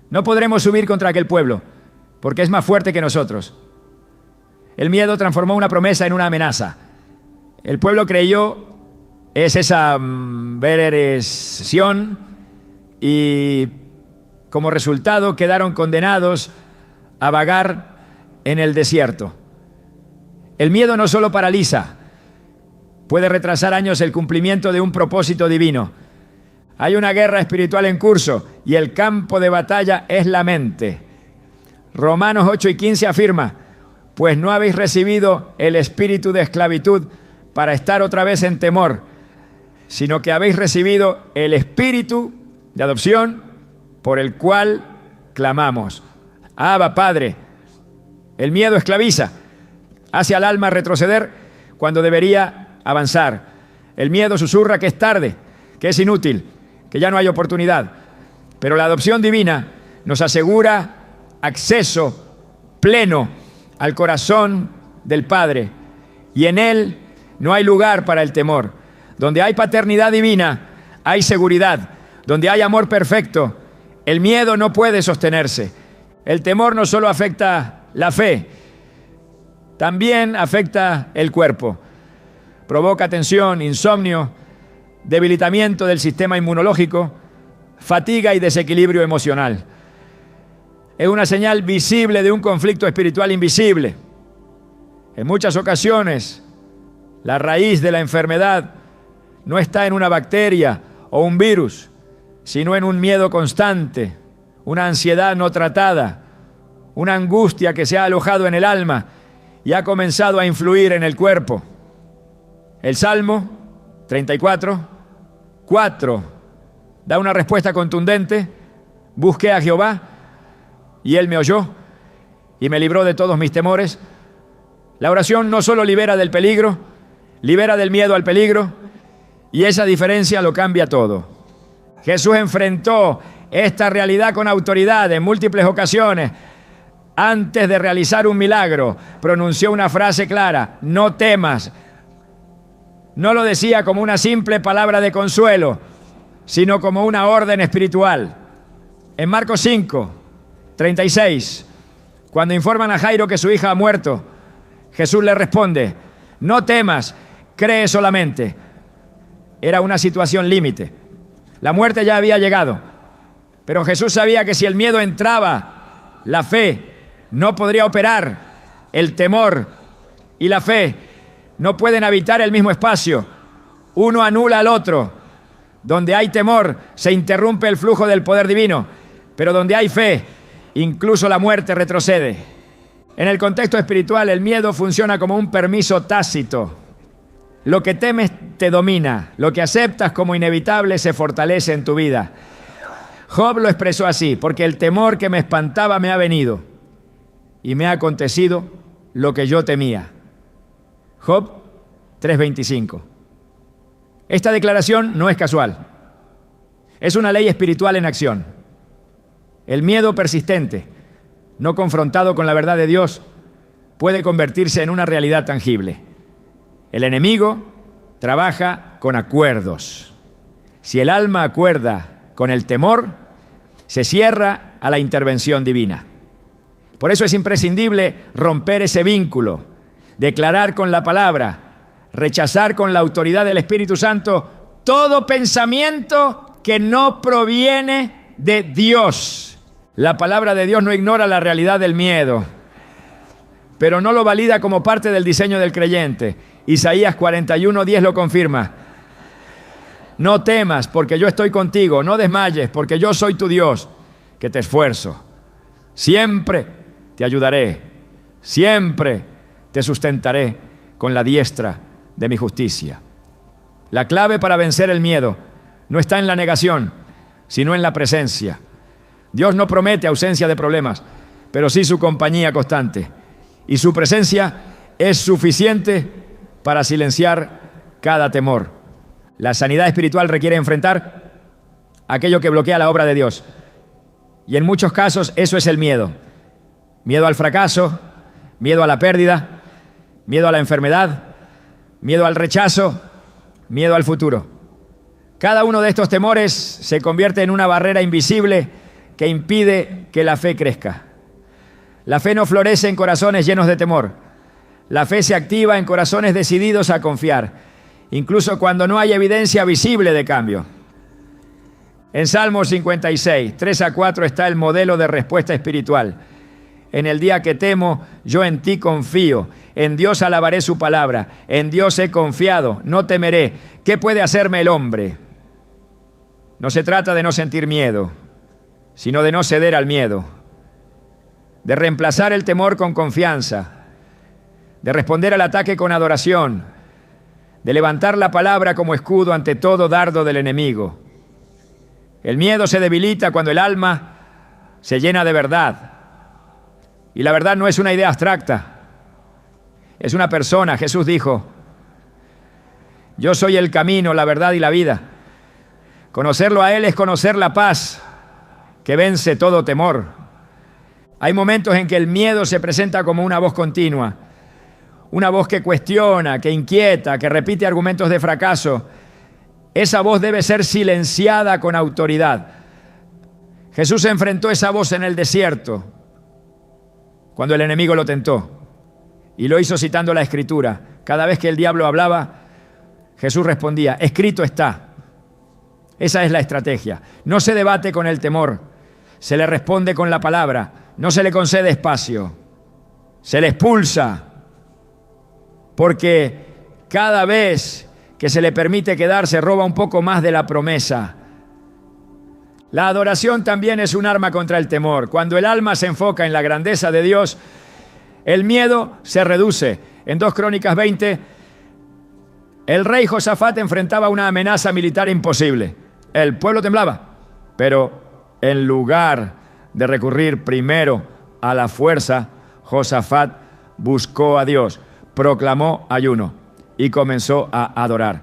no podremos subir contra aquel pueblo, porque es más fuerte que nosotros. El miedo transformó una promesa en una amenaza. El pueblo creyó, es esa versión, y como resultado quedaron condenados a vagar en el desierto. El miedo no solo paraliza, puede retrasar años el cumplimiento de un propósito divino. Hay una guerra espiritual en curso y el campo de batalla es la mente. Romanos 8:15 afirma, pues no habéis recibido el espíritu de esclavitud para estar otra vez en temor, sino que habéis recibido el espíritu de adopción por el cual clamamos. Abba, Padre. El miedo esclaviza, hace al alma retroceder cuando debería avanzar. El miedo susurra que es tarde, que es inútil, que ya no hay oportunidad. Pero la adopción divina nos asegura acceso pleno al corazón del Padre, y en Él no hay lugar para el temor. Donde hay paternidad divina, hay seguridad. Donde hay amor perfecto, el miedo no puede sostenerse. El temor no solo afecta la fe, también afecta el cuerpo. Provoca tensión, insomnio, debilitamiento del sistema inmunológico, fatiga y desequilibrio emocional. Es una señal visible de un conflicto espiritual invisible. En muchas ocasiones, la raíz de la enfermedad no está en una bacteria o un virus, sino en un miedo constante, una ansiedad no tratada, una angustia que se ha alojado en el alma y ha comenzado a influir en el cuerpo. El Salmo 34:4 da una respuesta contundente: busqué a Jehová y Él me oyó y me libró de todos mis temores. La oración no solo libera del peligro, libera del miedo al peligro, y esa diferencia lo cambia todo. Jesús enfrentó esta realidad con autoridad en múltiples ocasiones. Antes de realizar un milagro, pronunció una frase clara: no temas. No lo decía como una simple palabra de consuelo, sino como una orden espiritual. En Marcos 5:36, cuando informan a Jairo que su hija ha muerto, Jesús le responde: no temas, cree solamente. Era una situación límite. La muerte ya había llegado. Pero Jesús sabía que si el miedo entraba, la fe no podría operar. El temor y la fe no pueden habitar el mismo espacio. Uno anula al otro. Donde hay temor, se interrumpe el flujo del poder divino. Pero donde hay fe, incluso la muerte retrocede. En el contexto espiritual, el miedo funciona como un permiso tácito. Lo que temes te domina. Lo que aceptas como inevitable se fortalece en tu vida. Job lo expresó así: porque el temor que me espantaba me ha venido y me ha acontecido lo que yo temía. Job 3:25. Esta declaración no es casual. Es una ley espiritual en acción. El miedo persistente, no confrontado con la verdad de Dios, puede convertirse en una realidad tangible. El enemigo trabaja con acuerdos. Si el alma acuerda con el temor, se cierra a la intervención divina. Por eso es imprescindible romper ese vínculo, declarar con la palabra, rechazar con la autoridad del Espíritu Santo todo pensamiento que no proviene de Dios. La palabra de Dios no ignora la realidad del miedo, pero no lo valida como parte del diseño del creyente. Isaías 41:10 lo confirma. No temas, porque yo estoy contigo. No desmayes, porque yo soy tu Dios, que te esfuerzo. Siempre te ayudaré. Siempre te sustentaré con la diestra de mi justicia. La clave para vencer el miedo no está en la negación, sino en la presencia. Dios no promete ausencia de problemas, pero sí su compañía constante. Y su presencia es suficiente para silenciar cada temor. La sanidad espiritual requiere enfrentar aquello que bloquea la obra de Dios. Y en muchos casos eso es el miedo. Miedo al fracaso, miedo a la pérdida, miedo a la enfermedad, miedo al rechazo, miedo al futuro. Cada uno de estos temores se convierte en una barrera invisible que impide que la fe crezca. La fe no florece en corazones llenos de temor. La fe se activa en corazones decididos a confiar, incluso cuando no hay evidencia visible de cambio. En Salmos 56, 3-4 está el modelo de respuesta espiritual. En el día que temo, yo en ti confío. En Dios alabaré su palabra. En Dios he confiado, no temeré. ¿Qué puede hacerme el hombre? No se trata de no sentir miedo, sino de no ceder al miedo, de reemplazar el temor con confianza, de responder al ataque con adoración, de levantar la palabra como escudo ante todo dardo del enemigo. El miedo se debilita cuando el alma se llena de verdad. Y la verdad no es una idea abstracta, es una persona. Jesús dijo: yo soy el camino, la verdad y la vida. Conocerlo a Él es conocer la paz que vence todo temor. Hay momentos en que el miedo se presenta como una voz continua, una voz que cuestiona, que inquieta, que repite argumentos de fracaso. Esa voz debe ser silenciada con autoridad. Jesús enfrentó esa voz en el desierto, cuando el enemigo lo tentó, y lo hizo citando la Escritura. Cada vez que el diablo hablaba, Jesús respondía: escrito está. Esa es la estrategia. No se debate con el temor, se le responde con la palabra. No se le concede espacio, se le expulsa, porque cada vez que se le permite quedar, se roba un poco más de la promesa. La adoración también es un arma contra el temor. Cuando el alma se enfoca en la grandeza de Dios, el miedo se reduce. En 2 Crónicas 20, el rey Josafat enfrentaba una amenaza militar imposible. El pueblo temblaba, pero en lugar de recurrir primero a la fuerza, Josafat buscó a Dios, proclamó ayuno y comenzó a adorar.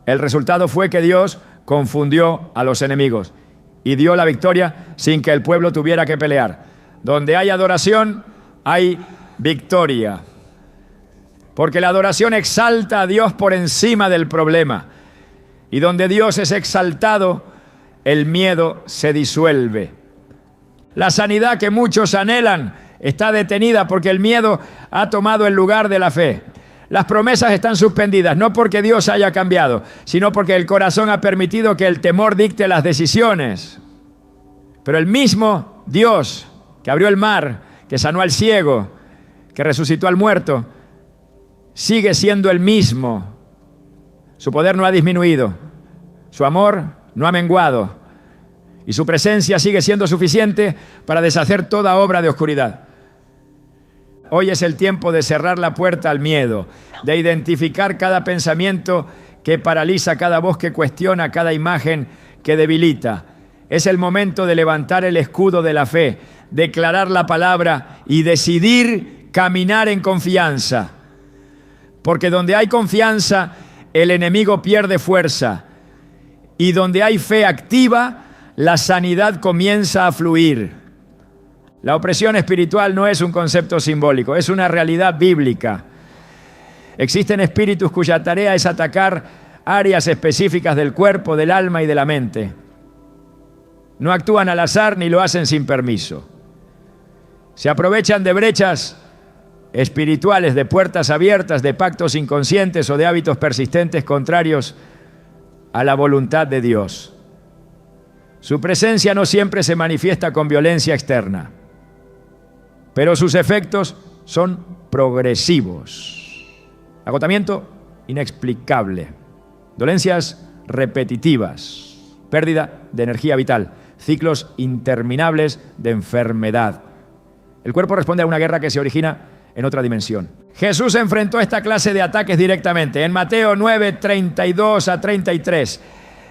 El resultado fue que Dios confundió a los enemigos y dio la victoria sin que el pueblo tuviera que pelear. Donde hay adoración, hay victoria. Porque la adoración exalta a Dios por encima del problema. Y donde Dios es exaltado, el miedo se disuelve. La sanidad que muchos anhelan está detenida porque el miedo ha tomado el lugar de la fe. Las promesas están suspendidas, no porque Dios haya cambiado, sino porque el corazón ha permitido que el temor dicte las decisiones. Pero el mismo Dios que abrió el mar, que sanó al ciego, que resucitó al muerto, sigue siendo el mismo. Su poder no ha disminuido, su amor no ha menguado y su presencia sigue siendo suficiente para deshacer toda obra de oscuridad. Hoy es el tiempo de cerrar la puerta al miedo, de identificar cada pensamiento que paraliza, cada voz que cuestiona, cada imagen que debilita. Es el momento de levantar el escudo de la fe, declarar la palabra y decidir caminar en confianza. Porque donde hay confianza, el enemigo pierde fuerza. Y donde hay fe activa, la sanidad comienza a fluir. La opresión espiritual no es un concepto simbólico, es una realidad bíblica. Existen espíritus cuya tarea es atacar áreas específicas del cuerpo, del alma y de la mente. No actúan al azar ni lo hacen sin permiso. Se aprovechan de brechas espirituales, de puertas abiertas, de pactos inconscientes o de hábitos persistentes contrarios a la voluntad de Dios. Su presencia no siempre se manifiesta con violencia externa, pero sus efectos son progresivos. Agotamiento inexplicable, dolencias repetitivas, pérdida de energía vital, ciclos interminables de enfermedad. El cuerpo responde a una guerra que se origina en otra dimensión. Jesús enfrentó esta clase de ataques directamente. En Mateo 9, 32 a 33,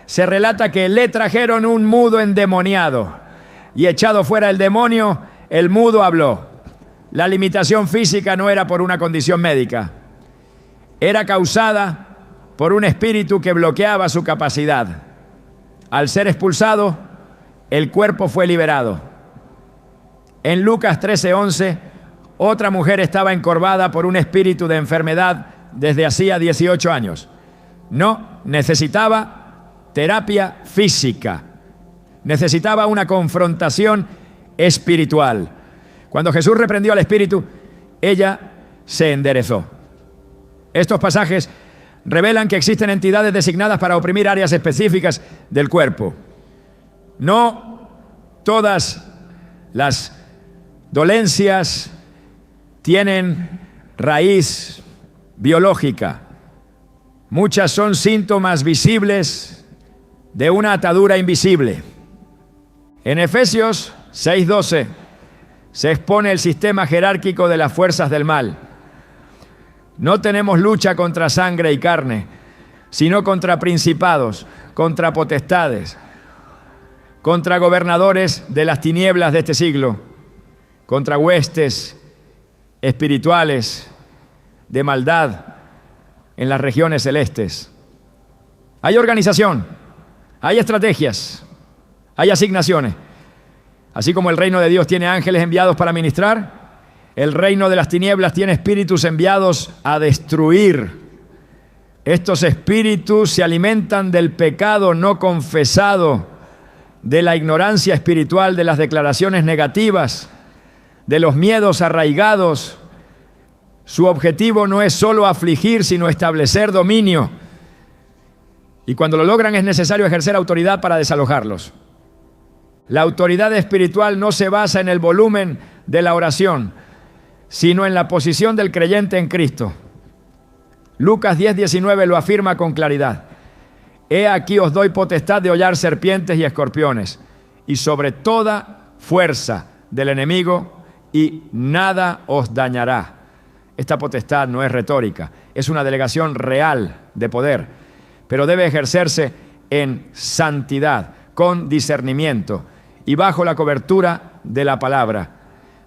se relata que le trajeron un mudo endemoniado y echado fuera el demonio, el mudo habló. La limitación física no era por una condición médica, era causada por un espíritu que bloqueaba su capacidad. Al ser expulsado, el cuerpo fue liberado. En Lucas 13:11, otra mujer estaba encorvada por un espíritu de enfermedad desde hacía 18 años. No necesitaba terapia física, necesitaba una confrontación espiritual. Cuando Jesús reprendió al espíritu, ella se enderezó. Estos pasajes revelan que existen entidades designadas para oprimir áreas específicas del cuerpo. No todas las dolencias tienen raíz biológica. Muchas son síntomas visibles de una atadura invisible. En Efesios 6:12 se expone el sistema jerárquico de las fuerzas del mal. No tenemos lucha contra sangre y carne, sino contra principados, contra potestades, contra gobernadores de las tinieblas de este siglo, contra huestes espirituales de maldad en las regiones celestes. Hay organización, hay estrategias, hay asignaciones. Así como el reino de Dios tiene ángeles enviados para ministrar, el reino de las tinieblas tiene espíritus enviados a destruir. Estos espíritus se alimentan del pecado no confesado, de la ignorancia espiritual, de las declaraciones negativas, de los miedos arraigados. Su objetivo no es solo afligir, sino establecer dominio. Y cuando lo logran es necesario ejercer autoridad para desalojarlos. La autoridad espiritual no se basa en el volumen de la oración, sino en la posición del creyente en Cristo. Lucas 10:19 lo afirma con claridad. He aquí os doy potestad de hollar serpientes y escorpiones, y sobre toda fuerza del enemigo, y nada os dañará. Esta potestad no es retórica, es una delegación real de poder, pero debe ejercerse en santidad, con discernimiento y bajo la cobertura de la palabra.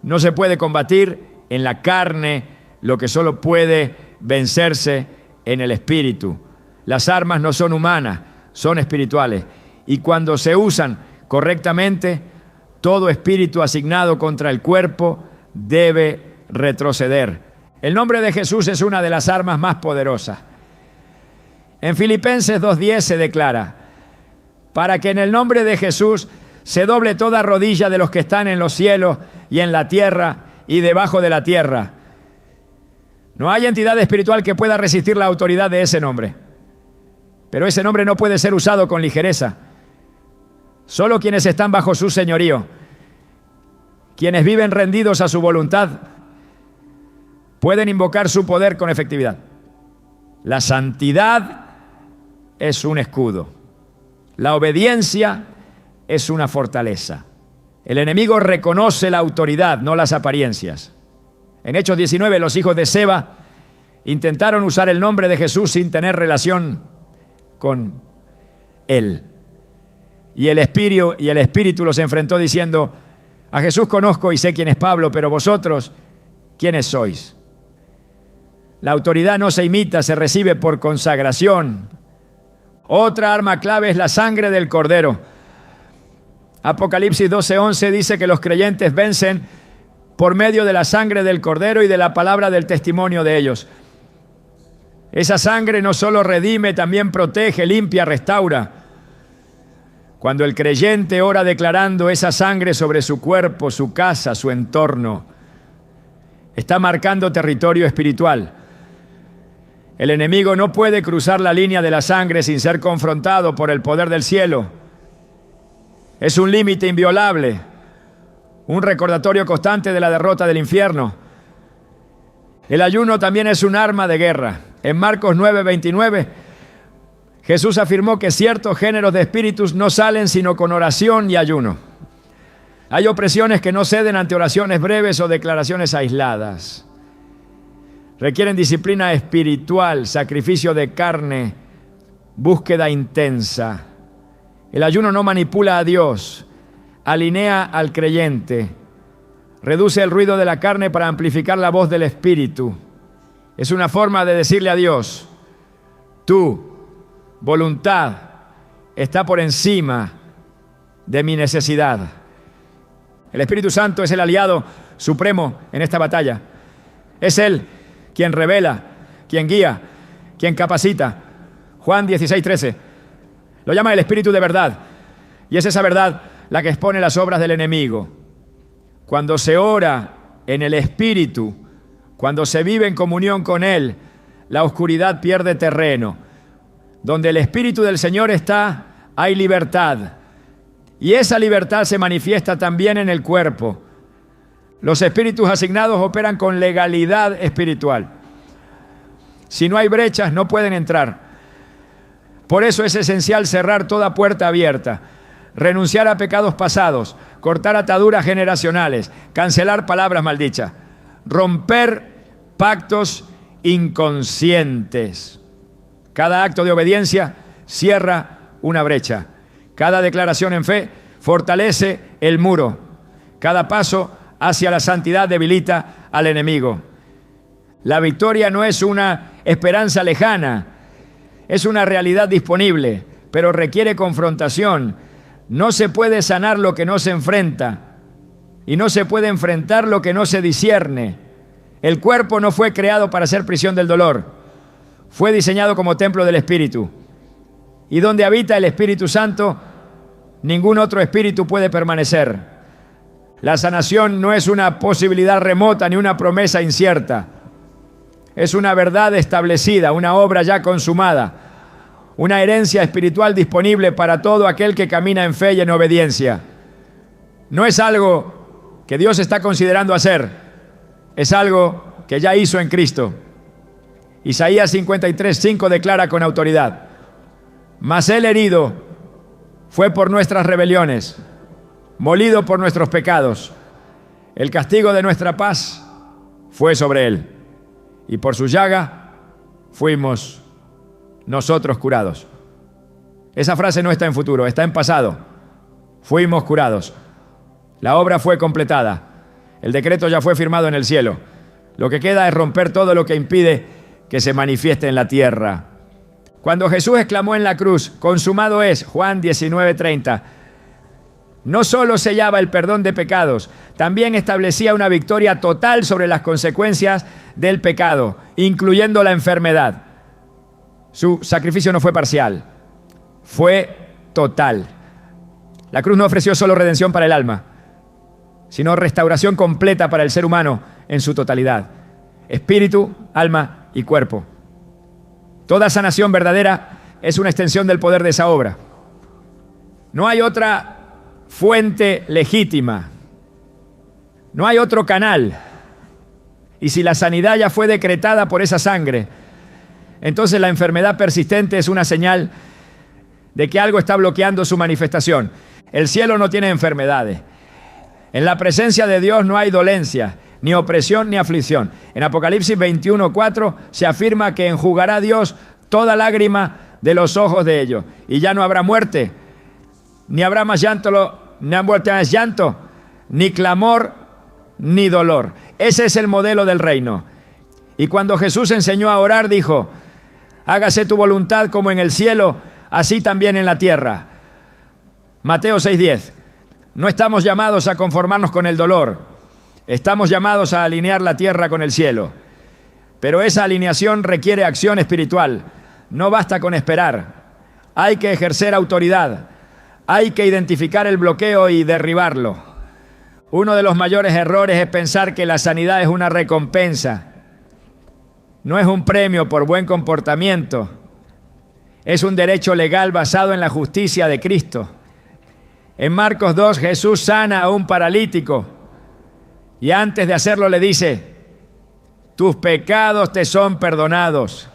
No se puede combatir en la carne lo que solo puede vencerse en el espíritu. Las armas no son humanas, son espirituales. Y cuando se usan correctamente, todo espíritu asignado contra el cuerpo debe retroceder. El nombre de Jesús es una de las armas más poderosas. En Filipenses 2:10 se declara: para que en el nombre de Jesús se doble toda rodilla de los que están en los cielos y en la tierra y debajo de la tierra. No hay entidad espiritual que pueda resistir la autoridad de ese nombre. Pero ese nombre no puede ser usado con ligereza. Solo quienes están bajo su señorío, quienes viven rendidos a su voluntad, pueden invocar su poder con efectividad. La santidad es un escudo. La obediencia es una fortaleza. El enemigo reconoce la autoridad, no las apariencias. En Hechos 19, los hijos de Seba intentaron usar el nombre de Jesús sin tener relación con él. Y el Espíritu los enfrentó diciendo: a Jesús conozco y sé quién es Pablo, pero vosotros, ¿quiénes sois? La autoridad no se imita, se recibe por consagración. Otra arma clave es la sangre del Cordero. Apocalipsis 12:11 dice que los creyentes vencen por medio de la sangre del Cordero y de la palabra del testimonio de ellos. Esa sangre no solo redime, también protege, limpia, restaura. Cuando el creyente ora declarando esa sangre sobre su cuerpo, su casa, su entorno, está marcando territorio espiritual. El enemigo no puede cruzar la línea de la sangre sin ser confrontado por el poder del cielo. Es un límite inviolable, un recordatorio constante de la derrota del infierno. El ayuno también es un arma de guerra. En Marcos 9:29, Jesús afirmó que ciertos géneros de espíritus no salen sino con oración y ayuno. Hay opresiones que no ceden ante oraciones breves o declaraciones aisladas. Requieren disciplina espiritual, sacrificio de carne, búsqueda intensa. El ayuno no manipula a Dios, alinea al creyente, reduce el ruido de la carne para amplificar la voz del Espíritu. Es una forma de decirle a Dios: tu voluntad está por encima de mi necesidad. El Espíritu Santo es el aliado supremo en esta batalla. Es Él quien revela, quien guía, quien capacita. Juan 16:13 lo llama el Espíritu de verdad, y es esa verdad la que expone las obras del enemigo. Cuando se ora en el Espíritu, cuando se vive en comunión con Él, la oscuridad pierde terreno. Donde el Espíritu del Señor está, hay libertad. Y esa libertad se manifiesta también en el cuerpo. Los espíritus asignados operan con legalidad espiritual. Si no hay brechas, no pueden entrar. Por eso es esencial cerrar toda puerta abierta, renunciar a pecados pasados, cortar ataduras generacionales, cancelar palabras maldichas, romper pactos inconscientes. Cada acto de obediencia cierra una brecha. Cada declaración en fe fortalece el muro. Cada paso hacia la santidad debilita al enemigo. La victoria no es una esperanza lejana, es una realidad disponible, pero requiere confrontación. No se puede sanar lo que no se enfrenta, y no se puede enfrentar lo que no se discierne. El cuerpo no fue creado para ser prisión del dolor, fue diseñado como templo del Espíritu. Y donde habita el Espíritu Santo, ningún otro espíritu puede permanecer. La sanación no es una posibilidad remota ni una promesa incierta. Es una verdad establecida, una obra ya consumada, una herencia espiritual disponible para todo aquel que camina en fe y en obediencia. No es algo que Dios está considerando hacer, es algo que ya hizo en Cristo. Isaías 53:5 declara con autoridad: mas Él herido fue por nuestras rebeliones, molido por nuestros pecados. El castigo de nuestra paz fue sobre Él, y por su llaga fuimos nosotros curados. Esa frase no está en futuro, está en pasado. Fuimos curados. La obra fue completada. El decreto ya fue firmado en el cielo. Lo que queda es romper todo lo que impide que se manifieste en la tierra. Cuando Jesús exclamó en la cruz: consumado es, Juan 19:30, no solo sellaba el perdón de pecados, también establecía una victoria total sobre las consecuencias del pecado, incluyendo la enfermedad. Su sacrificio no fue parcial, fue total. La cruz no ofreció solo redención para el alma, sino restauración completa para el ser humano en su totalidad. Espíritu, alma y cuerpo. Toda sanación verdadera es una extensión del poder de esa obra. No hay otra fuente legítima. No hay otro canal. Y si la sanidad ya fue decretada por esa sangre, entonces la enfermedad persistente es una señal de que algo está bloqueando su manifestación. El cielo no tiene enfermedades. En la presencia de Dios no hay dolencia, ni opresión, ni aflicción. En Apocalipsis 21:4 se afirma que enjugará Dios toda lágrima de los ojos de ellos. Y ya no habrá muerte, ni habrá más llanto, ni clamor, ni dolor. Ese es el modelo del reino. Y cuando Jesús enseñó a orar, dijo: hágase tu voluntad como en el cielo, así también en la tierra. Mateo 6:10. No estamos llamados a conformarnos con el dolor. Estamos llamados a alinear la tierra con el cielo. Pero esa alineación requiere acción espiritual. No basta con esperar. Hay que ejercer autoridad. Hay que identificar el bloqueo y derribarlo. Uno de los mayores errores es pensar que la sanidad es una recompensa. No es un premio por buen comportamiento. Es un derecho legal basado en la justicia de Cristo. En Marcos 2, Jesús sana a un paralítico y antes de hacerlo le dice: tus pecados te son perdonados.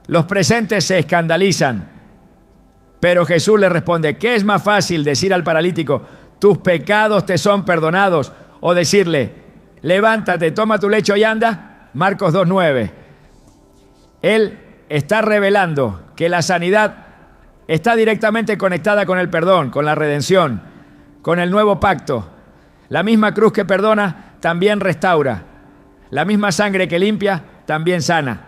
Los presentes se escandalizan, pero Jesús le responde: ¿qué es más fácil, decir al paralítico, tus pecados te son perdonados, o decirle, levántate, toma tu lecho y anda? Marcos 2:9. Él está revelando que la sanidad está directamente conectada con el perdón, con la redención, con el nuevo pacto. La misma cruz que perdona también restaura. La misma sangre que limpia también sana.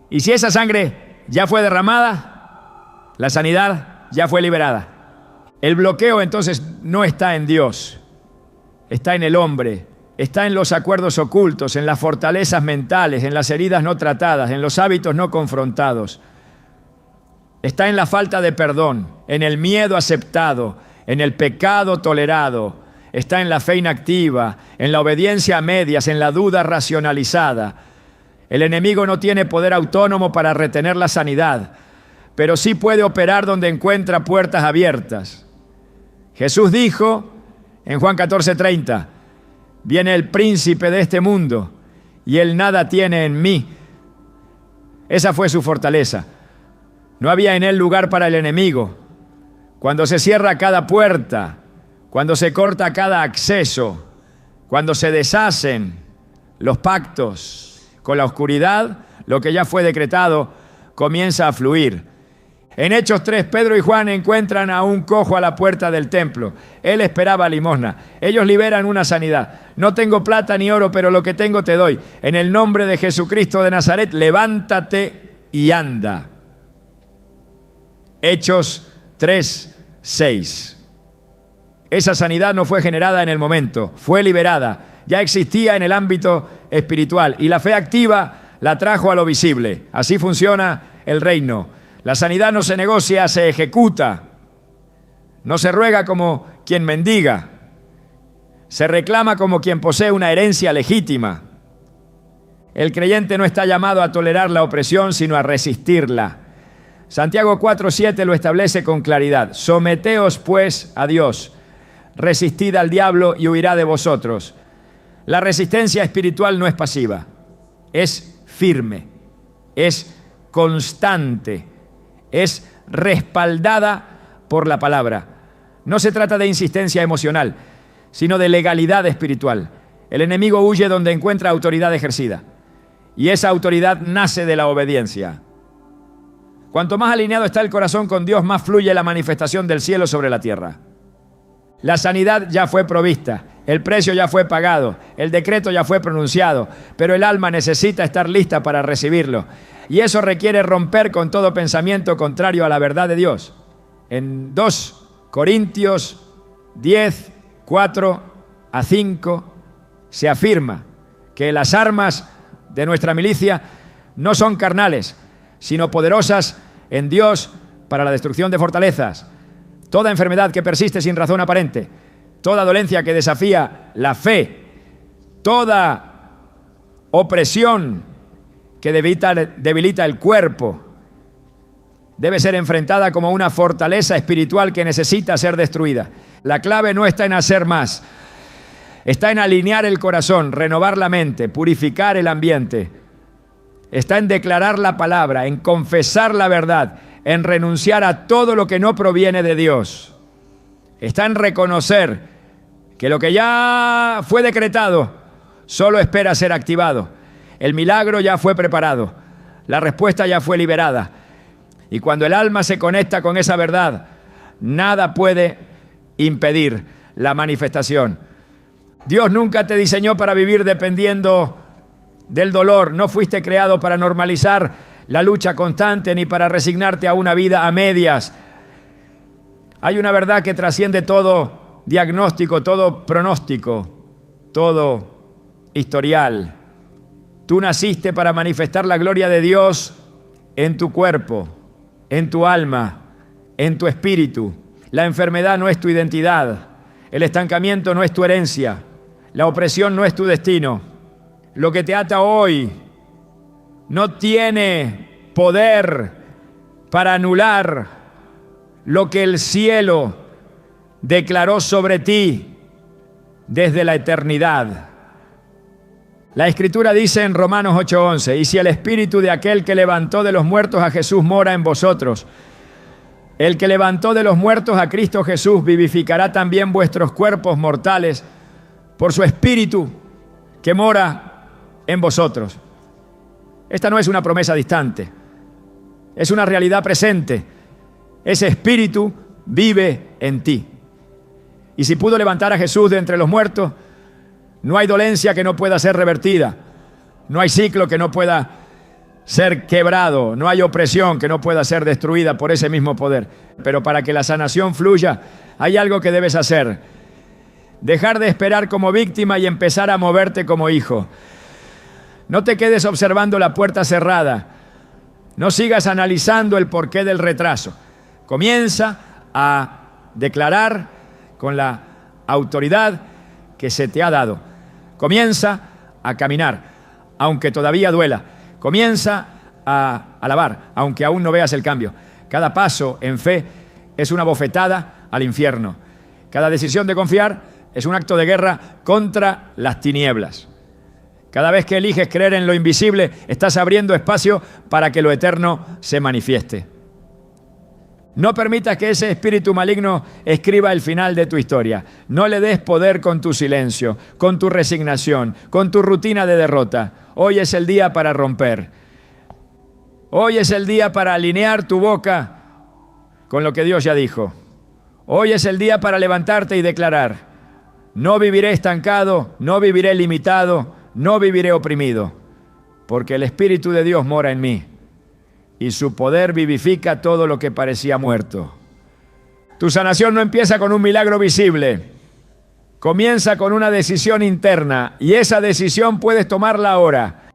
Y si esa sangre ya fue derramada, la sanidad ya fue liberada. El bloqueo entonces no está en Dios, está en el hombre, está en los acuerdos ocultos, en las fortalezas mentales, en las heridas no tratadas, en los hábitos no confrontados. Está en la falta de perdón, en el miedo aceptado, en el pecado tolerado. Está en la fe inactiva, en la obediencia a medias, en la duda racionalizada. El enemigo no tiene poder autónomo para retener la sanidad, pero sí puede operar donde encuentra puertas abiertas. Jesús dijo en Juan 14:30, viene el príncipe de este mundo y él nada tiene en mí. Esa fue su fortaleza. No había en él lugar para el enemigo. Cuando se cierra cada puerta, cuando se corta cada acceso, cuando se deshacen los pactos con la oscuridad, lo que ya fue decretado comienza a fluir. En Hechos 3, Pedro y Juan encuentran a un cojo a la puerta del templo. Él esperaba limosna. Ellos liberan una sanidad. No tengo plata ni oro, pero lo que tengo te doy. En el nombre de Jesucristo de Nazaret, levántate y anda. Hechos 3:6. Esa sanidad no fue generada en el momento, fue liberada. Ya existía en el ámbito espiritual y la fe activa la trajo a lo visible. Así funciona el reino. La sanidad no se negocia, se ejecuta. No se ruega como quien mendiga. Se reclama como quien posee una herencia legítima. El creyente no está llamado a tolerar la opresión, sino a resistirla. Santiago 4:7 lo establece con claridad. Someteos pues a Dios, resistid al diablo y huirá de vosotros. La resistencia espiritual no es pasiva, es firme, es constante, es respaldada por la palabra. No se trata de insistencia emocional, sino de legalidad espiritual. El enemigo huye donde encuentra autoridad ejercida, y esa autoridad nace de la obediencia. Cuanto más alineado está el corazón con Dios, más fluye la manifestación del cielo sobre la tierra. La sanidad ya fue provista, el precio ya fue pagado, el decreto ya fue pronunciado, pero el alma necesita estar lista para recibirlo. Y eso requiere romper con todo pensamiento contrario a la verdad de Dios. En 2 Corintios 10, 4 a 5 se afirma que las armas de nuestra milicia no son carnales, sino poderosas en Dios para la destrucción de fortalezas. Toda enfermedad que persiste sin razón aparente toda dolencia que desafía la fe, toda opresión que debilita el cuerpo, debe ser enfrentada como una fortaleza espiritual que necesita ser destruida. La clave no está en hacer más, está en alinear el corazón, renovar la mente, purificar el ambiente. Está en declarar la palabra, en confesar la verdad, en renunciar a todo lo que no proviene de Dios. Está en reconocer que lo que ya fue decretado solo espera ser activado. El milagro ya fue preparado, la respuesta ya fue liberada. Y cuando el alma se conecta con esa verdad, nada puede impedir la manifestación. Dios nunca te diseñó para vivir dependiendo del dolor. No fuiste creado para normalizar la lucha constante ni para resignarte a una vida a medias. Hay una verdad que trasciende todo diagnóstico, todo pronóstico, todo historial. Tú naciste para manifestar la gloria de Dios en tu cuerpo, en tu alma, en tu espíritu. La enfermedad no es tu identidad. El estancamiento no es tu herencia. La opresión no es tu destino. Lo que te ata hoy no tiene poder para anular lo que el cielo declaró sobre ti desde la eternidad. La Escritura dice en Romanos 8:11, y si el espíritu de aquel que levantó de los muertos a Jesús mora en vosotros, el que levantó de los muertos a Cristo Jesús vivificará también vuestros cuerpos mortales por su espíritu que mora en vosotros. Esta no es una promesa distante, es una realidad presente. Ese espíritu vive en ti. Y si pudo levantar a Jesús de entre los muertos, no hay dolencia que no pueda ser revertida, no hay ciclo que no pueda ser quebrado, no hay opresión que no pueda ser destruida por ese mismo poder. Pero para que la sanación fluya, hay algo que debes hacer: dejar de esperar como víctima y empezar a moverte como hijo. No te quedes observando la puerta cerrada, no sigas analizando el porqué del retraso. Comienza a declarar con la autoridad que se te ha dado. Comienza a caminar, aunque todavía duela. Comienza a alabar, aunque aún no veas el cambio. Cada paso en fe es una bofetada al infierno. Cada decisión de confiar es un acto de guerra contra las tinieblas. Cada vez que eliges creer en lo invisible, estás abriendo espacio para que lo eterno se manifieste. No permitas que ese espíritu maligno escriba el final de tu historia. No le des poder con tu silencio, con tu resignación, con tu rutina de derrota. Hoy es el día para romper. Hoy es el día para alinear tu boca con lo que Dios ya dijo. Hoy es el día para levantarte y declarar: no viviré estancado, no viviré limitado, no viviré oprimido, porque el Espíritu de Dios mora en mí. Y su poder vivifica todo lo que parecía muerto. Tu sanación no empieza con un milagro visible. Comienza con una decisión interna. Y esa decisión puedes tomarla ahora.